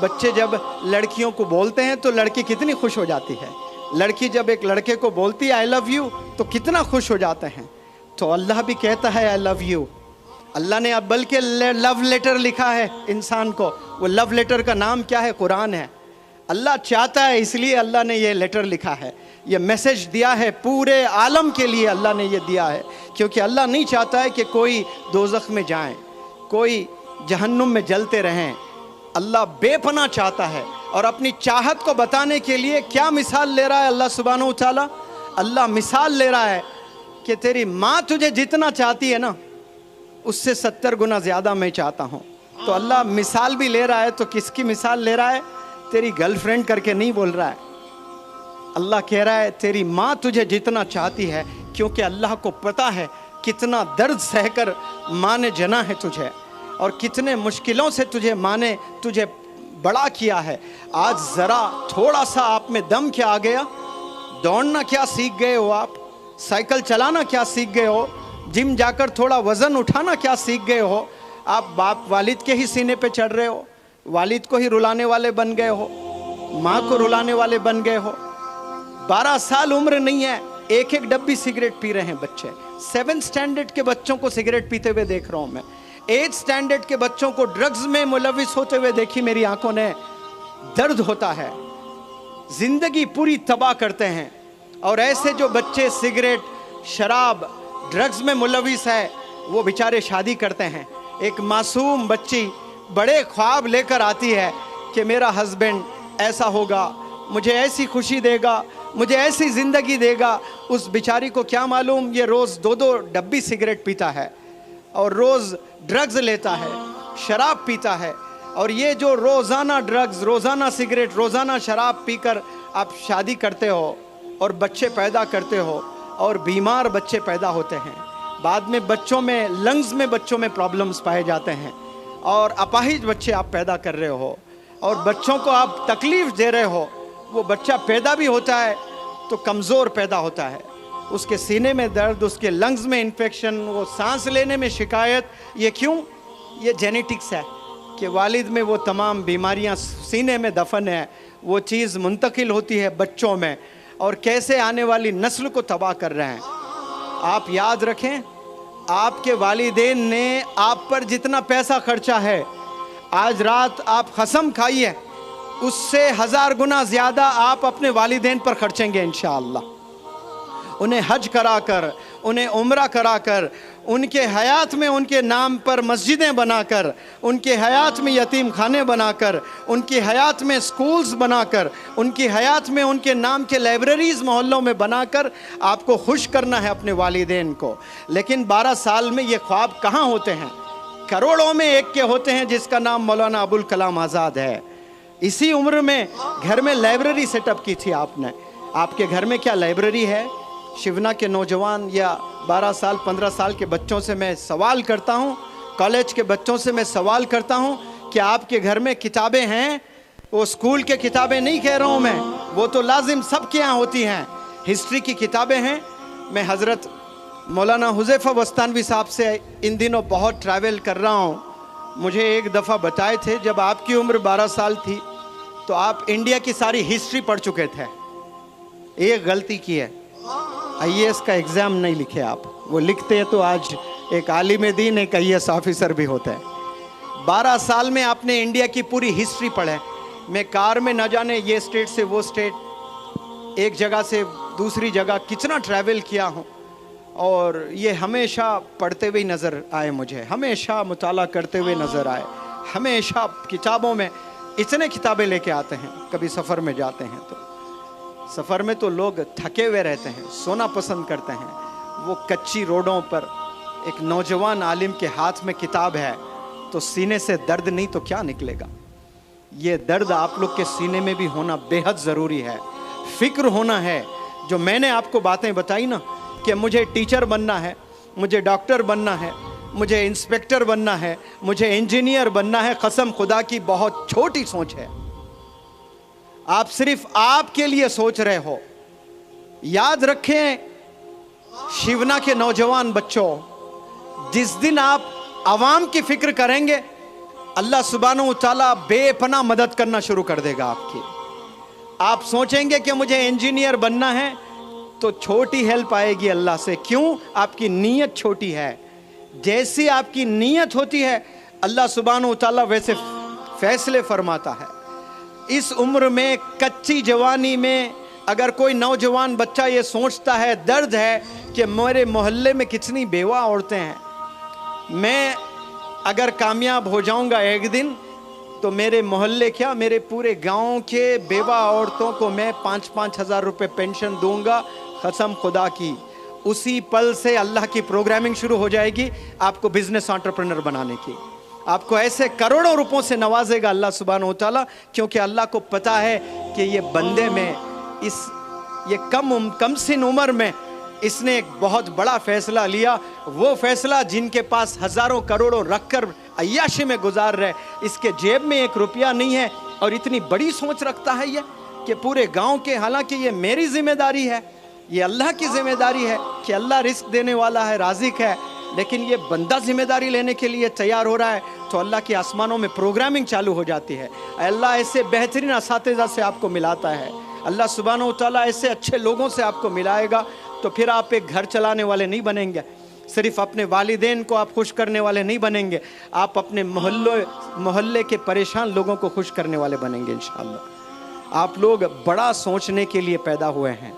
Speaker 2: बच्चे जब लड़कियों को बोलते हैं तो लड़की कितनी खुश हो जाती है। लड़की जब एक लड़के को बोलती है आई लव यू तो कितना खुश हो जाते हैं। तो अल्लाह भी कहता है आई लव यू। अल्लाह ने अब बल्कि लव लेटर लिखा है इंसान को। वो लव लेटर का नाम क्या है? कुरान है। अल्लाह चाहता है इसलिए अल्लाह ने ये लेटर लिखा है, ये मैसेज दिया है पूरे आलम के लिए। अल्लाह ने ये दिया है क्योंकि अल्लाह नहीं चाहता है कि कोई दोज़ख में जाएं, कोई जहन्नुम में जलते रहें। अल्लाह बेपनाह चाहता है, और अपनी चाहत को बताने के लिए क्या मिसाल ले रहा है अल्लाह सुब्हानहू व तआला? अल्लाह मिसाल ले रहा है कि तेरी माँ तुझे जितना चाहती है ना, उससे 70 गुना ज़्यादा मैं चाहता हूँ। तो अल्लाह मिसाल भी ले रहा है, तो किसकी मिसाल ले रहा है? तेरी गर्लफ्रेंड करके नहीं बोल रहा है। अल्लाह कह रहा है तेरी माँ तुझे जितना चाहती है, क्योंकि अल्लाह को पता है कितना दर्द सहकर माँ ने जना है तुझे, और कितने मुश्किलों से तुझे माँ ने तुझे बड़ा किया है। आज ज़रा थोड़ा सा आप में दम क्या आ गया? दौड़ना क्या सीख गए हो आप? साइकिल चलाना क्या सीख गए हो? जिम जाकर थोड़ा वज़न उठाना क्या सीख गए हो? आप बाप वालिद के ही सीने पे चढ़ रहे हो, वालिद को ही रुलाने वाले बन गए हो, माँ को रुलाने वाले बन गए हो। 12 साल उम्र नहीं है, एक डब्बी सिगरेट पी रहे हैं बच्चे। 7th स्टैंडर्ड के बच्चों को सिगरेट पीते हुए देख रहा हूँ मैं। 8th स्टैंडर्ड के बच्चों को ड्रग्स में मुलविस होते हुए देखी मेरी आंखों ने। दर्द होता है, जिंदगी पूरी तबाह करते हैं। और ऐसे जो बच्चे सिगरेट, शराब, ड्रग्स में मुलविस है, वो बेचारे शादी करते हैं। एक मासूम बच्ची बड़े ख्वाब लेकर आती है कि मेरा हस्बैंड ऐसा होगा, मुझे ऐसी खुशी देगा, मुझे ऐसी ज़िंदगी देगा। उस बेचारी को क्या मालूम ये रोज़ 2-2 डब्बी सिगरेट पीता है और रोज़ ड्रग्स लेता है, शराब पीता है। और ये जो रोज़ाना ड्रग्स, रोज़ाना सिगरेट, रोज़ाना शराब पीकर आप शादी करते हो और बच्चे पैदा करते हो और बीमार बच्चे पैदा होते हैं। बाद में बच्चों में, लंग्स में बच्चों में प्रॉब्लम्स पाए जाते हैं और अपाहिज बच्चे आप पैदा कर रहे हो और बच्चों को आप तकलीफ़ दे रहे हो। वो बच्चा पैदा भी होता है तो कमज़ोर पैदा होता है, उसके सीने में दर्द, उसके लंग्स में इन्फेक्शन, वो सांस लेने में शिकायत। ये क्यों? ये जेनेटिक्स है कि वालिद में वो तमाम बीमारियां सीने में दफन है, वो चीज़ मुंतकिल होती है बच्चों में और कैसे आने वाली नस्ल को तबाह कर रहे हैं। आप याद रखें, आपके वालिदैन ने आप पर जितना पैसा खर्चा है, आज रात आप कसम खाइए उससे 1000 गुना ज़्यादा आप अपने वालिदैन पर खर्चेंगे इंशाअल्लाह। उन्हें हज कराकर, उन्हें उम्रा कराकर, उनके हयात में उनके नाम पर मस्जिदें बनाकर, उनके हयात में यतीम खाने बनाकर, उनकी हयात में स्कूल्स बनाकर, उनकी हयात में उनके नाम के लाइब्रेरीज़ मोहल्लों में बनाकर आपको खुश करना है अपने वालिदैन को। लेकिन 12 साल में ये ख्वाब कहाँ होते हैं? करोड़ों में एक के होते हैं जिसका नाम मौलाना अबुल कलाम आज़ाद है। इसी उम्र में घर में लाइब्रेरी सेटअप की थी आपने। आपके घर में क्या लाइब्रेरी है? शिवना के नौजवान या 12 साल 15 साल के बच्चों से मैं सवाल करता हूँ, कॉलेज के बच्चों से मैं सवाल करता हूँ कि आपके घर में किताबें हैं? वो स्कूल के किताबें नहीं कह रहा हूँ मैं, वो तो लाजिम सबके यहाँ होती हैं। हिस्ट्री की किताबें हैं। मैं हज़रत मौलाना हुज़ैफ़ा बस्तानवी साहब से इन दिनों बहुत ट्रैवल कर रहा हूँ। मुझे एक दफ़ा बताए थे जब आपकी उम्र 12 साल थी तो आप इंडिया की सारी हिस्ट्री पढ़ चुके थे। एक गलती की है, IAS का एग्ज़ाम नहीं लिखे आप। वो लिखते हैं तो आज एक आलिम दीन, एक IAS ऑफिसर भी होता है। 12 साल में आपने इंडिया की पूरी हिस्ट्री पढ़े। मैं कार में न जाने ये स्टेट से वो स्टेट, एक जगह से दूसरी जगह कितना ट्रैवल किया हूँ और ये हमेशा पढ़ते हुए नज़र आए, मुझे हमेशा मुताला करते हुए नज़र आए। हमेशा किताबों में इतने किताबें लेके आते हैं। कभी सफ़र में जाते हैं तो सफ़र में तो लोग थके हुए रहते हैं, सोना पसंद करते हैं। वो कच्ची रोडों पर एक नौजवान आलिम के हाथ में किताब है तो सीने से दर्द नहीं तो क्या निकलेगा? ये दर्द आप लोग के सीने में भी होना बेहद ज़रूरी है। फ़िक्र होना है। जो मैंने आपको बातें बताई ना कि मुझे टीचर बनना है, मुझे डॉक्टर बनना है, मुझे इंस्पेक्टर बनना है, मुझे इंजीनियर बनना है, कसम खुदा की बहुत छोटी सोच है। आप सिर्फ आपके लिए सोच रहे हो। याद रखें शिवना के नौजवान बच्चों, जिस दिन आप आवाम की फिक्र करेंगे अल्लाह सुब्हानहू व तआला बेपनाह मदद करना शुरू कर देगा आपकी। आप सोचेंगे कि मुझे इंजीनियर बनना है तो छोटी हेल्प आएगी अल्लाह से। क्यों? आपकी नीयत छोटी है। जैसी आपकी नीयत होती है अल्लाह सुब्हानहू व तआला वैसे फैसले फरमाता है। इस उम्र में, कच्ची जवानी में अगर कोई नौजवान बच्चा ये सोचता है, दर्द है कि मेरे मोहल्ले में कितनी बेवा औरतें हैं, मैं अगर कामयाब हो जाऊंगा एक दिन तो मेरे मोहल्ले क्या, मेरे पूरे गांव के बेवा औरतों को मैं 5-5 हज़ार रुपये पेंशन दूंगा, कसम खुदा की। उसी पल से अल्लाह की प्रोग्रामिंग शुरू हो जाएगी आपको बिजनेस एंटरप्रेन्योर बनाने की। आपको ऐसे करोड़ों रुपयों से नवाजेगा अल्लाह सुब्हानहू व तआला, क्योंकि अल्लाह को पता है कि ये बंदे में ये कम सिन उम्र में इसने एक बहुत बड़ा फैसला लिया। वो फैसला जिनके पास हज़ारों करोड़ों रखकर अय्याशी में गुजार रहे, इसके जेब में 1 रुपया नहीं है और इतनी बड़ी सोच रखता है ये कि पूरे गांव के, हालांकि ये मेरी जिम्मेदारी है, ये अल्लाह की जिम्मेदारी है कि अल्लाह रिस्क देने वाला है, राज़िक है, लेकिन ये बंदा जिम्मेदारी लेने के लिए तैयार हो रहा है तो अल्लाह के आसमानों में प्रोग्रामिंग चालू हो जाती है। अल्लाह ऐसे बेहतरीन असातिज़ा से आपको मिलाता है, अल्लाह सुब्हानहू व तआला ऐसे अच्छे लोगों से आपको मिलाएगा तो फिर आप एक घर चलाने वाले नहीं बनेंगे, सिर्फ अपने वालिदैन को आप खुश करने वाले नहीं बनेंगे, आप अपने मोहल्ले के परेशान लोगों को खुश करने वाले बनेंगे इंशाअल्लाह। आप लोग बड़ा सोचने के लिए पैदा हुए हैं,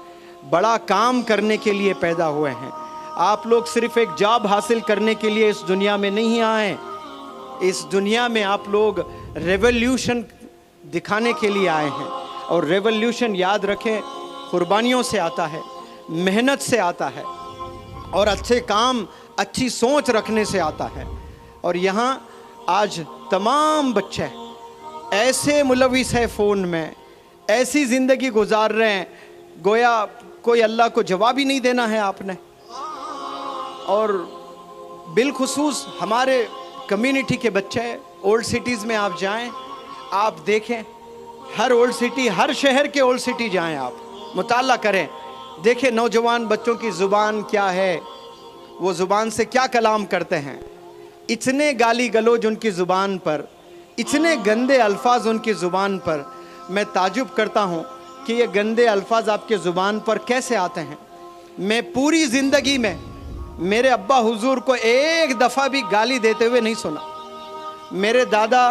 Speaker 2: बड़ा काम करने के लिए पैदा हुए हैं। आप लोग सिर्फ एक जॉब हासिल करने के लिए इस दुनिया में नहीं आए, इस दुनिया में आप लोग रेवोल्यूशन दिखाने के लिए आए हैं। और रेवोल्यूशन याद रखें, कुर्बानियों से आता है, मेहनत से आता है, और अच्छे काम, अच्छी सोच रखने से आता है। और यहाँ आज तमाम बच्चे ऐसे मुलविस है फ़ोन में, ऐसी ज़िंदगी गुजार रहे हैं गोया कोई अल्लाह को जवाब ही नहीं देना है आपने। और बिलखुसूस हमारे कम्युनिटी के बच्चे, ओल्ड सिटीज़ में आप जाएं, आप देखें, हर ओल्ड सिटी, हर शहर के ओल्ड सिटी जाएं, आप मुताला करें, देखें नौजवान बच्चों की ज़ुबान क्या है, वो ज़ुबान से क्या कलाम करते हैं। इतने गाली गलौज उनकी ज़ुबान पर, इतने गंदे अल्फाज उनकी ज़ुबान पर। मैं ताजुब करता हूँ कि ये गंदे अल्फाज आपके ज़ुबान पर कैसे आते हैं। मैं पूरी ज़िंदगी में मेरे अब्बा हुजूर को एक दफ़ा भी गाली देते हुए नहीं सुना। मेरे दादा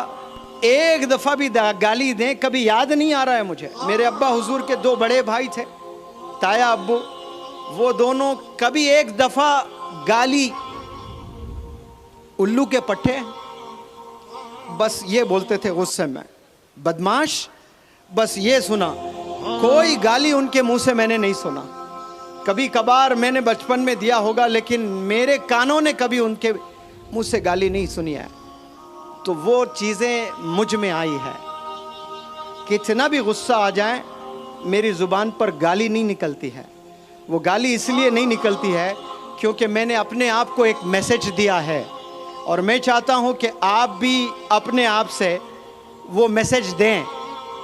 Speaker 2: एक दफ़ा भी गाली दें कभी याद नहीं आ रहा है मुझे। मेरे अब्बा हुजूर के 2 बड़े भाई थे, ताया अब्बू, वो दोनों कभी एक दफ़ा गाली, उल्लू के पट्टे, बस ये बोलते थे गुस्से में, बदमाश, बस ये सुना। कोई गाली उनके मुंह से मैंने नहीं सुना। कभी कभार मैंने बचपन में दिया होगा, लेकिन मेरे कानों ने कभी उनके मुंह से गाली नहीं सुनी है। तो वो चीज़ें मुझ में आई है, कितना भी गुस्सा आ जाए मेरी ज़ुबान पर गाली नहीं निकलती है। वो गाली इसलिए नहीं निकलती है क्योंकि मैंने अपने आप को एक मैसेज दिया है, और मैं चाहता हूँ कि आप भी अपने आप से वो मैसेज दें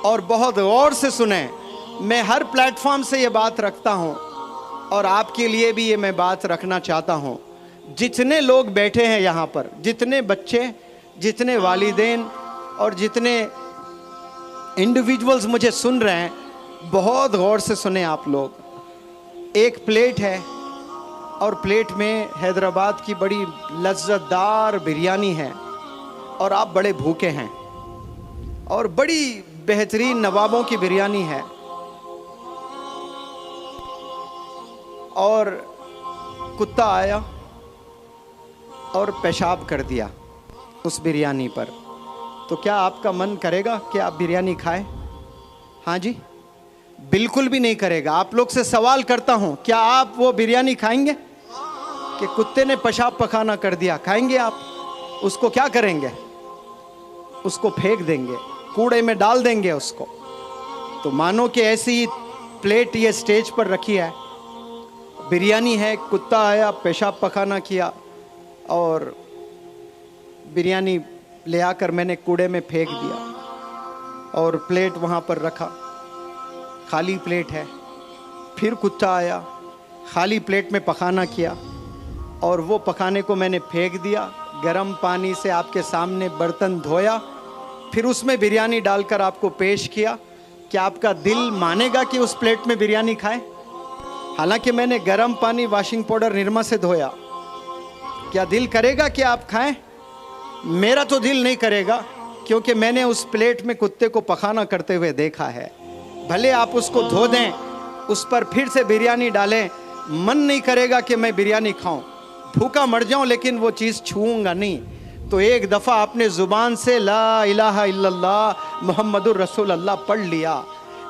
Speaker 2: और बहुत गौर से सुनें। मैं हर प्लेटफॉर्म से ये बात रखता हूँ, और आपके लिए भी ये मैं बात रखना चाहता हूँ। जितने लोग बैठे हैं यहाँ पर, जितने बच्चे, जितने वालिदैन और जितने इंडिविजुअल्स मुझे सुन रहे हैं, बहुत गौर से सुने आप लोग। एक प्लेट है, और प्लेट में हैदराबाद की बड़ी लज्जतदार बिरयानी है, और आप बड़े भूखे हैं, और बड़ी बेहतरीन नवाबों की बिरयानी है, और कुत्ता आया और पेशाब कर दिया उस बिरयानी पर। तो क्या आपका मन करेगा कि आप बिरयानी खाएं? हाँ जी, बिल्कुल भी नहीं करेगा। आप लोग से सवाल करता हूं, क्या आप वो बिरयानी खाएंगे कि कुत्ते ने पेशाब पखाना कर दिया? खाएंगे आप? उसको क्या करेंगे? उसको फेंक देंगे, कूड़े में डाल देंगे उसको। तो मानो कि ऐसी प्लेट ये स्टेज पर रखी है, बिरयानी है, कुत्ता आया, पेशाब पखाना किया, और बिरयानी ले आकर मैंने कूड़े में फेंक दिया, और प्लेट वहाँ पर रखा, खाली प्लेट है। फिर कुत्ता आया, खाली प्लेट में पखाना किया, और वो पखाने को मैंने फेंक दिया। गर्म पानी से आपके सामने बर्तन धोया, फिर उसमें बिरयानी डालकर आपको पेश किया। क्या आपका दिल मानेगा कि उस प्लेट में बिरयानी खाएं? हालांकि मैंने गर्म पानी, वॉशिंग पाउडर, निरमा से धोया। क्या दिल करेगा कि आप खाएं? मेरा तो दिल नहीं करेगा, क्योंकि मैंने उस प्लेट में कुत्ते को पखाना करते हुए देखा है। भले आप उसको धो दें, उस पर फिर से बिरयानी डालें, मन नहीं करेगा कि मैं बिरयानी खाऊं, भूखा मर जाऊं, लेकिन वो चीज़ छूऊंगा नहीं। तो एक दफ़ा आपने ज़ुबान से ला इलाहा इल्लल्लाह मुहम्मदुर रसूलुल्लाह पढ़ लिया।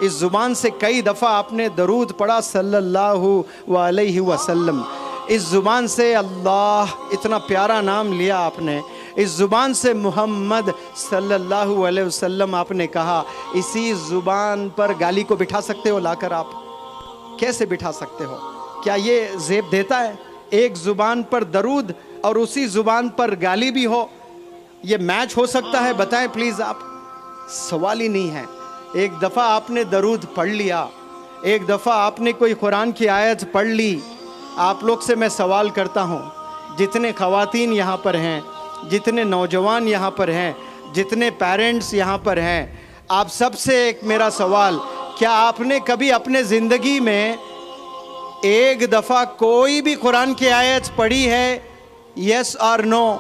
Speaker 2: इस ज़ुबान से कई दफ़ा आपने दरूद पढ़ा सल्लल्लाहु अलैहि वसल्लम। इस ज़ुबान से अल्लाह, इतना प्यारा नाम लिया आपने। इस ज़ुबान से मोहम्मद सल्लल्लाहु अलैहि वसल्लम आपने कहा। इसी ज़ुबान पर गाली को बिठा सकते हो लाकर? आप कैसे बिठा सकते हो? क्या ये ज़ेब देता है? एक ज़ुबान पर दरूद और उसी ज़ुबान पर गाली भी हो, ये मैच हो सकता है? बताएं प्लीज़ आप। सवाल ही नहीं है। एक दफ़ा आपने दरूद पढ़ लिया, एक दफ़ा आपने कोई कुरान की आयत पढ़ ली। आप लोग से मैं सवाल करता हूँ, जितने ख़वातीन यहाँ पर हैं, जितने नौजवान यहाँ पर हैं, जितने पेरेंट्स यहाँ पर हैं, आप सबसे एक मेरा सवाल, क्या आपने कभी अपने ज़िंदगी में एक दफ़ा कोई भी कुरान की आयत पढ़ी है? यस और नो?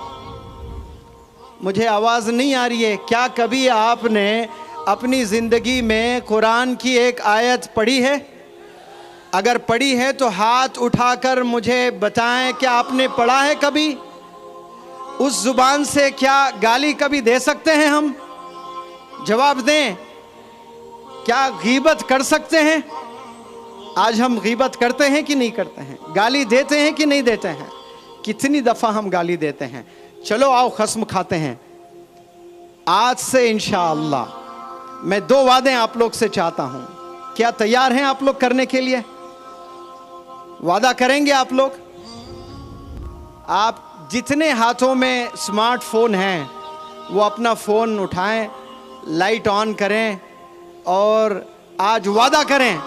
Speaker 2: मुझे आवाज़ नहीं आ रही है। क्या कभी आपने अपनी ज़िंदगी में कुरान की एक आयत पढ़ी है? अगर पढ़ी है तो हाथ उठाकर मुझे बताएं कि आपने पढ़ा है कभी? उस जुबान से क्या गाली कभी दे सकते हैं हम? जवाब दें। क्या गीबत कर सकते हैं? आज हम गीबत करते हैं कि नहीं करते हैं? गाली देते हैं कि नहीं देते हैं? कितनी दफ़ा हम गाली देते हैं? चलो आओ खस्म खाते हैं। आज से इंशाअल्लाह मैं 2 वादे आप लोग से चाहता हूं। क्या तैयार हैं आप लोग करने के लिए? वादा करेंगे आप लोग? आप जितने हाथों में स्मार्टफोन हैं वो अपना फ़ोन उठाएं, लाइट ऑन करें और आज वादा करें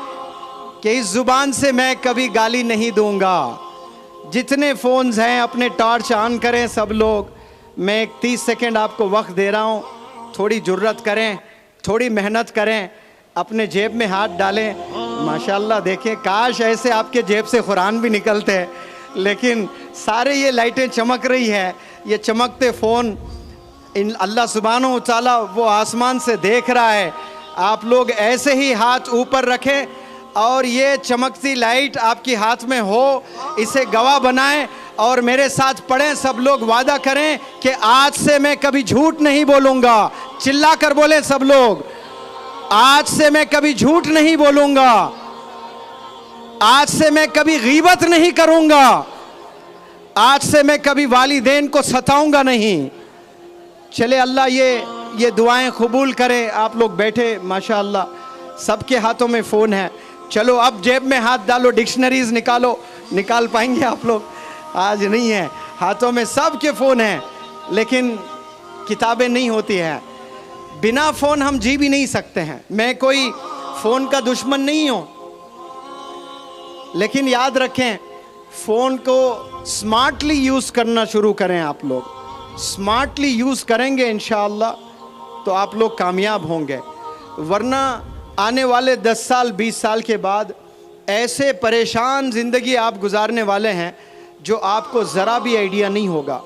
Speaker 2: कि इस ज़ुबान से मैं कभी गाली नहीं दूंगा। जितने फ़ोन्स हैं अपने टॉर्च ऑन करें सब लोग। मैं 30 सेकंड आपको वक्त दे रहा हूं। थोड़ी जुर्रत करें, थोड़ी मेहनत करें, अपने जेब में हाथ डालें। माशाल्लाह देखें, काश ऐसे आपके जेब से कुरान भी निकलते हैं, लेकिन सारे ये लाइटें चमक रही है। ये चमकते फ़ोन इन अल्लाह सुब्हानहू व तआला वो आसमान से देख रहा है। आप लोग ऐसे ही हाथ ऊपर रखें और ये चमकती लाइट आपके हाथ में हो, इसे गवाह बनाएं और मेरे साथ पढ़ें। सब लोग वादा करें कि आज से मैं कभी झूठ नहीं बोलूँगा। चिल्ला कर बोलें सब लोग, आज से मैं कभी झूठ नहीं बोलूँगा। आज से मैं कभी गीबत नहीं करूँगा। आज से मैं कभी वालिदैन को सताऊँगा नहीं। चले अल्लाह ये दुआएं कबूल करे। आप लोग बैठे माशाअल्लाह, सबके हाथों में फ़ोन है। चलो अब जेब में हाथ डालो, डिक्शनरीज निकालो। निकाल पाएंगे आप लोग? आज नहीं है, हाथों में सबके फ़ोन हैं, लेकिन किताबें नहीं होती हैं। बिना फ़ोन हम जी भी नहीं सकते हैं। मैं कोई फ़ोन का दुश्मन नहीं हूँ, लेकिन याद रखें फ़ोन को स्मार्टली यूज़ करना शुरू करें। आप लोग स्मार्टली यूज़ करेंगे इंशाअल्लाह तो आप लोग कामयाब होंगे। वरना आने वाले 10 साल 20 साल के बाद ऐसे परेशान ज़िंदगी आप गुजारने वाले हैं जो आपको ज़रा भी आइडिया नहीं होगा।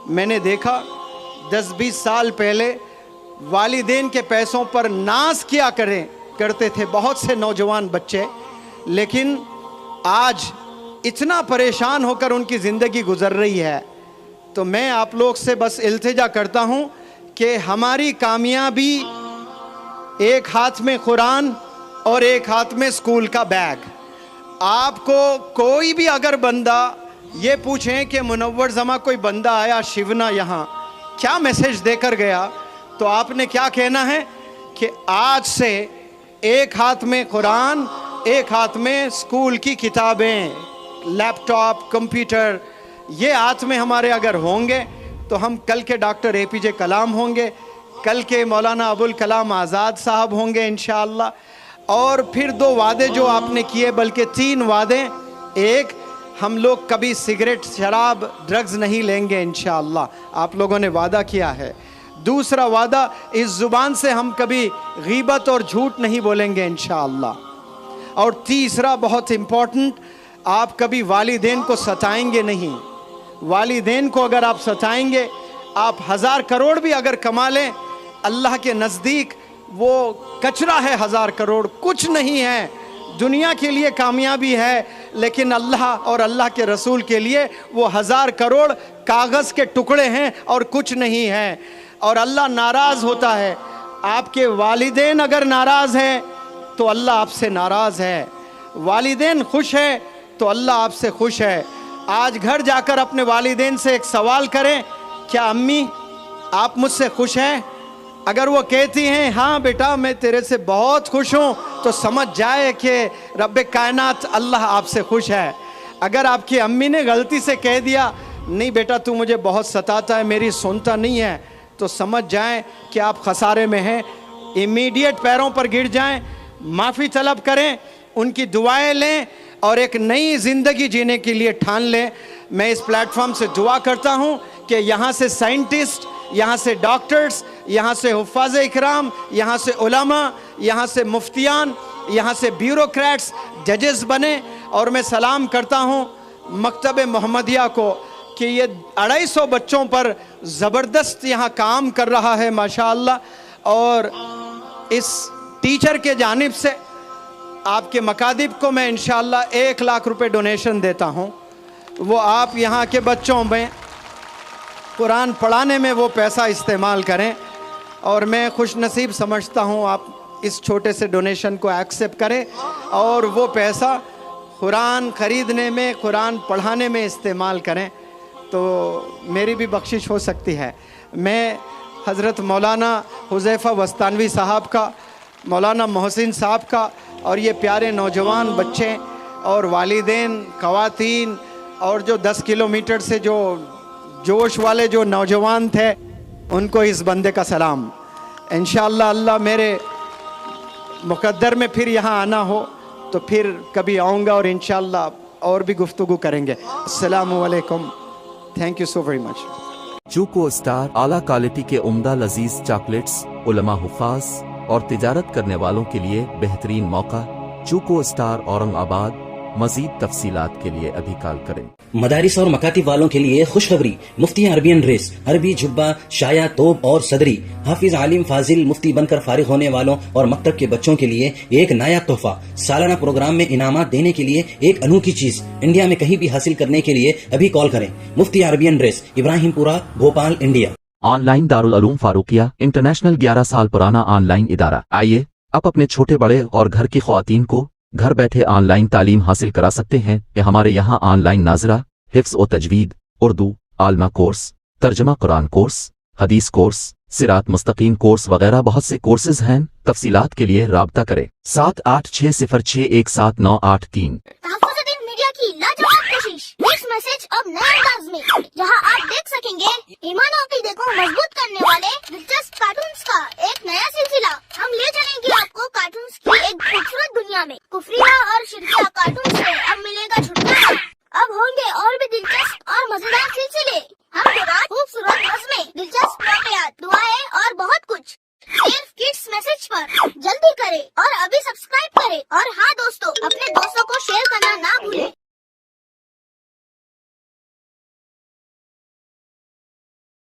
Speaker 2: मैंने देखा 10-20 साल पहले वालिदैन के पैसों पर नाज किया करते थे बहुत से नौजवान बच्चे, लेकिन आज इतना परेशान होकर उनकी ज़िंदगी गुजर रही है। तो मैं आप लोग से बस इल्तिजा करता हूँ कि हमारी कामयाबी एक हाथ में कुरान और एक हाथ में स्कूल का बैग। आपको कोई भी अगर बंदा ये पूछें कि मुनव्वर जमा कोई बंदा आया शिवना यहाँ क्या मैसेज देकर गया, तो आपने क्या कहना है कि आज से एक हाथ में कुरान, एक हाथ में स्कूल की किताबें, लैपटॉप, कंप्यूटर, ये हाथ में हमारे अगर होंगे तो हम कल के डॉक्टर APJ कलाम होंगे, कल के मौलाना अबुल कलाम आज़ाद साहब होंगे इंशाअल्लाह। और फिर 2 वादे जो आपने किए, बल्कि 3 वादे। एक, हम लोग कभी सिगरेट, शराब, ड्रग्स नहीं लेंगे इंशाअल्लाह, आप लोगों ने वादा किया है। दूसरा वादा, इस ज़ुबान से हम कभी गीबत और झूठ नहीं बोलेंगे इंशाअल्लाह। और तीसरा बहुत इम्पोर्टेंट, आप कभी वालिदैन को सताएंगे नहीं। वालिदैन को अगर आप सताएंगे, आप 1000 करोड़ भी अगर कमा लें, अल्लाह के नज़दीक वो कचरा है। 1000 करोड़ कुछ नहीं है। दुनिया के लिए कामयाबी है, लेकिन अल्लाह और अल्लाह के रसूल के लिए वो 1000 करोड़ कागज़ के टुकड़े हैं और कुछ नहीं है। और अल्लाह नाराज़ होता है। आपके वालिदैन अगर नाराज़ हैं तो अल्लाह आपसे नाराज़ है। वालिदैन खुश है तो अल्लाह आपसे खुश है। आज घर जाकर अपने वालिदैन से एक सवाल करें, क्या अम्मी आप मुझसे खुश हैं? अगर वो कहती हैं हाँ बेटा मैं तेरे से बहुत खुश हूँ, तो समझ जाए कि रब्बे कायनात अल्लाह आपसे खुश है। अगर आपकी अम्मी ने गलती से कह दिया नहीं बेटा तू मुझे बहुत सताता है, मेरी सुनता नहीं है, तो समझ जाएं कि आप खसारे में हैं। इमीडिएट पैरों पर गिर जाएं, माफ़ी तलब करें, उनकी दुआएं लें और एक नई ज़िंदगी जीने के लिए ठान लें। मैं इस प्लेटफॉर्म से दुआ करता हूँ कि यहाँ से साइंटिस्ट, यहाँ से डॉक्टर्स, यहाँ से हुफ़ाज़ इकराम, यहाँ से उलमा, यहाँ से मुफ्तियान, यहाँ से ब्यूरोक्रेट्स, जजेस बने। और मैं सलाम करता हूँ मकतब मोहम्मदिया को कि ये 250 बच्चों पर ज़बरदस्त यहाँ काम कर रहा है माशाअल्लाह। और इस टीचर के जानिब से آپ کے مکاتب کو میں انشاءاللہ 1 لاکھ روپے ڈونیشن دیتا ہوں. وہ آپ یہاں کے بچوں میں قرآن پڑھانے میں وہ پیسہ استعمال کریں. اور میں خوش نصیب سمجھتا ہوں آپ اس چھوٹے سے ڈونیشن کو ایکسیپٹ کریں اور وہ پیسہ قرآن خریدنے میں، قرآن پڑھانے میں استعمال کریں تو میری بھی بخشش ہو سکتی ہے. میں حضرت مولانا حذیفہ وستانوی صاحب کا، مولانا محسن صاحب کا اور یہ پیارے نوجوان بچے اور والدین، خواتین اور جو 10 کلومیٹر سے جو جوش والے جو نوجوان تھے ان کو اس بندے کا سلام. انشاءاللہ اللہ میرے مقدر میں پھر یہاں آنا ہو تو پھر کبھی آؤں گا اور انشاءاللہ اور بھی گفتگو کریں گے. السلام علیکم. Thank you so very much.
Speaker 3: Choco star اعلیٰ کوالٹی کے عمدہ لذیذ چاکلیٹس علماء، حفاظ اور تجارت کرنے والوں کے لیے بہترین موقع. چوکو اسٹار اورنگ آباد. مزید تفصیلات کے لیے ابھی کال کریں.
Speaker 4: مدارس اور مکاتب والوں کے لیے خوشخبری. مفتی عربین ڈریس، عربی جبہ، شایا، توب اور صدری. حافظ عالم فاضل مفتی بن کر فارغ ہونے والوں اور مکتب کے بچوں کے لیے ایک نیا تحفہ. سالانہ پروگرام میں انعامات دینے کے لیے ایک انوکھی چیز. انڈیا میں کہیں بھی حاصل کرنے کے لیے ابھی کال کریں. مفتی عربین ڈریس، ابراہیم پورہ، Bhopal, India.
Speaker 3: On line Darul Uloom Farooqia international 11 سال پرانا آن لائن ادارہ. آئیے اب اپنے چھوٹے بڑے اور گھر کی خواتین کو گھر بیٹھے آن لائن تعلیم حاصل کرا سکتے ہیں. کہ ہمارے یہاں آن لائن ناظرہ، حفظ و تجوید، اردو، عالمہ کورس، ترجمہ قرآن کورس، حدیث کورس، صراط مستقیم کورس وغیرہ بہت سے کورسز ہیں. تفصیلات کے لیے رابطہ کریں 7860617983.
Speaker 5: تحفظ الدین میڈیا کی لاجواب کوشش. نیکسٹ میسج اب نئے انداز میں، جہاں آپ دیکھ سکیں گے ایمان و عقیدے کو مضبوط کرنے والے دلچسپ کارٹونز کا ایک نیا سلسلہ. ہم لے چلیں گے آپ کو کارٹونز کی ایک خوبصورت دنیا میں. کفریہ اور شرکیہ کارٹونز سے اب ملے گا چھٹکارا. اب ہوں گے اور بھی دلچسپ اور مزیدار سلسلے. ہم کے بعد خوبصورت نظمیں، دلچسپ واقعات، دعائیں اور بہت کچھ. صرف کڈس میسج پر جلدی کرے اور ابھی سبسکرائب کرے. اور ہاں دوستو، اپنے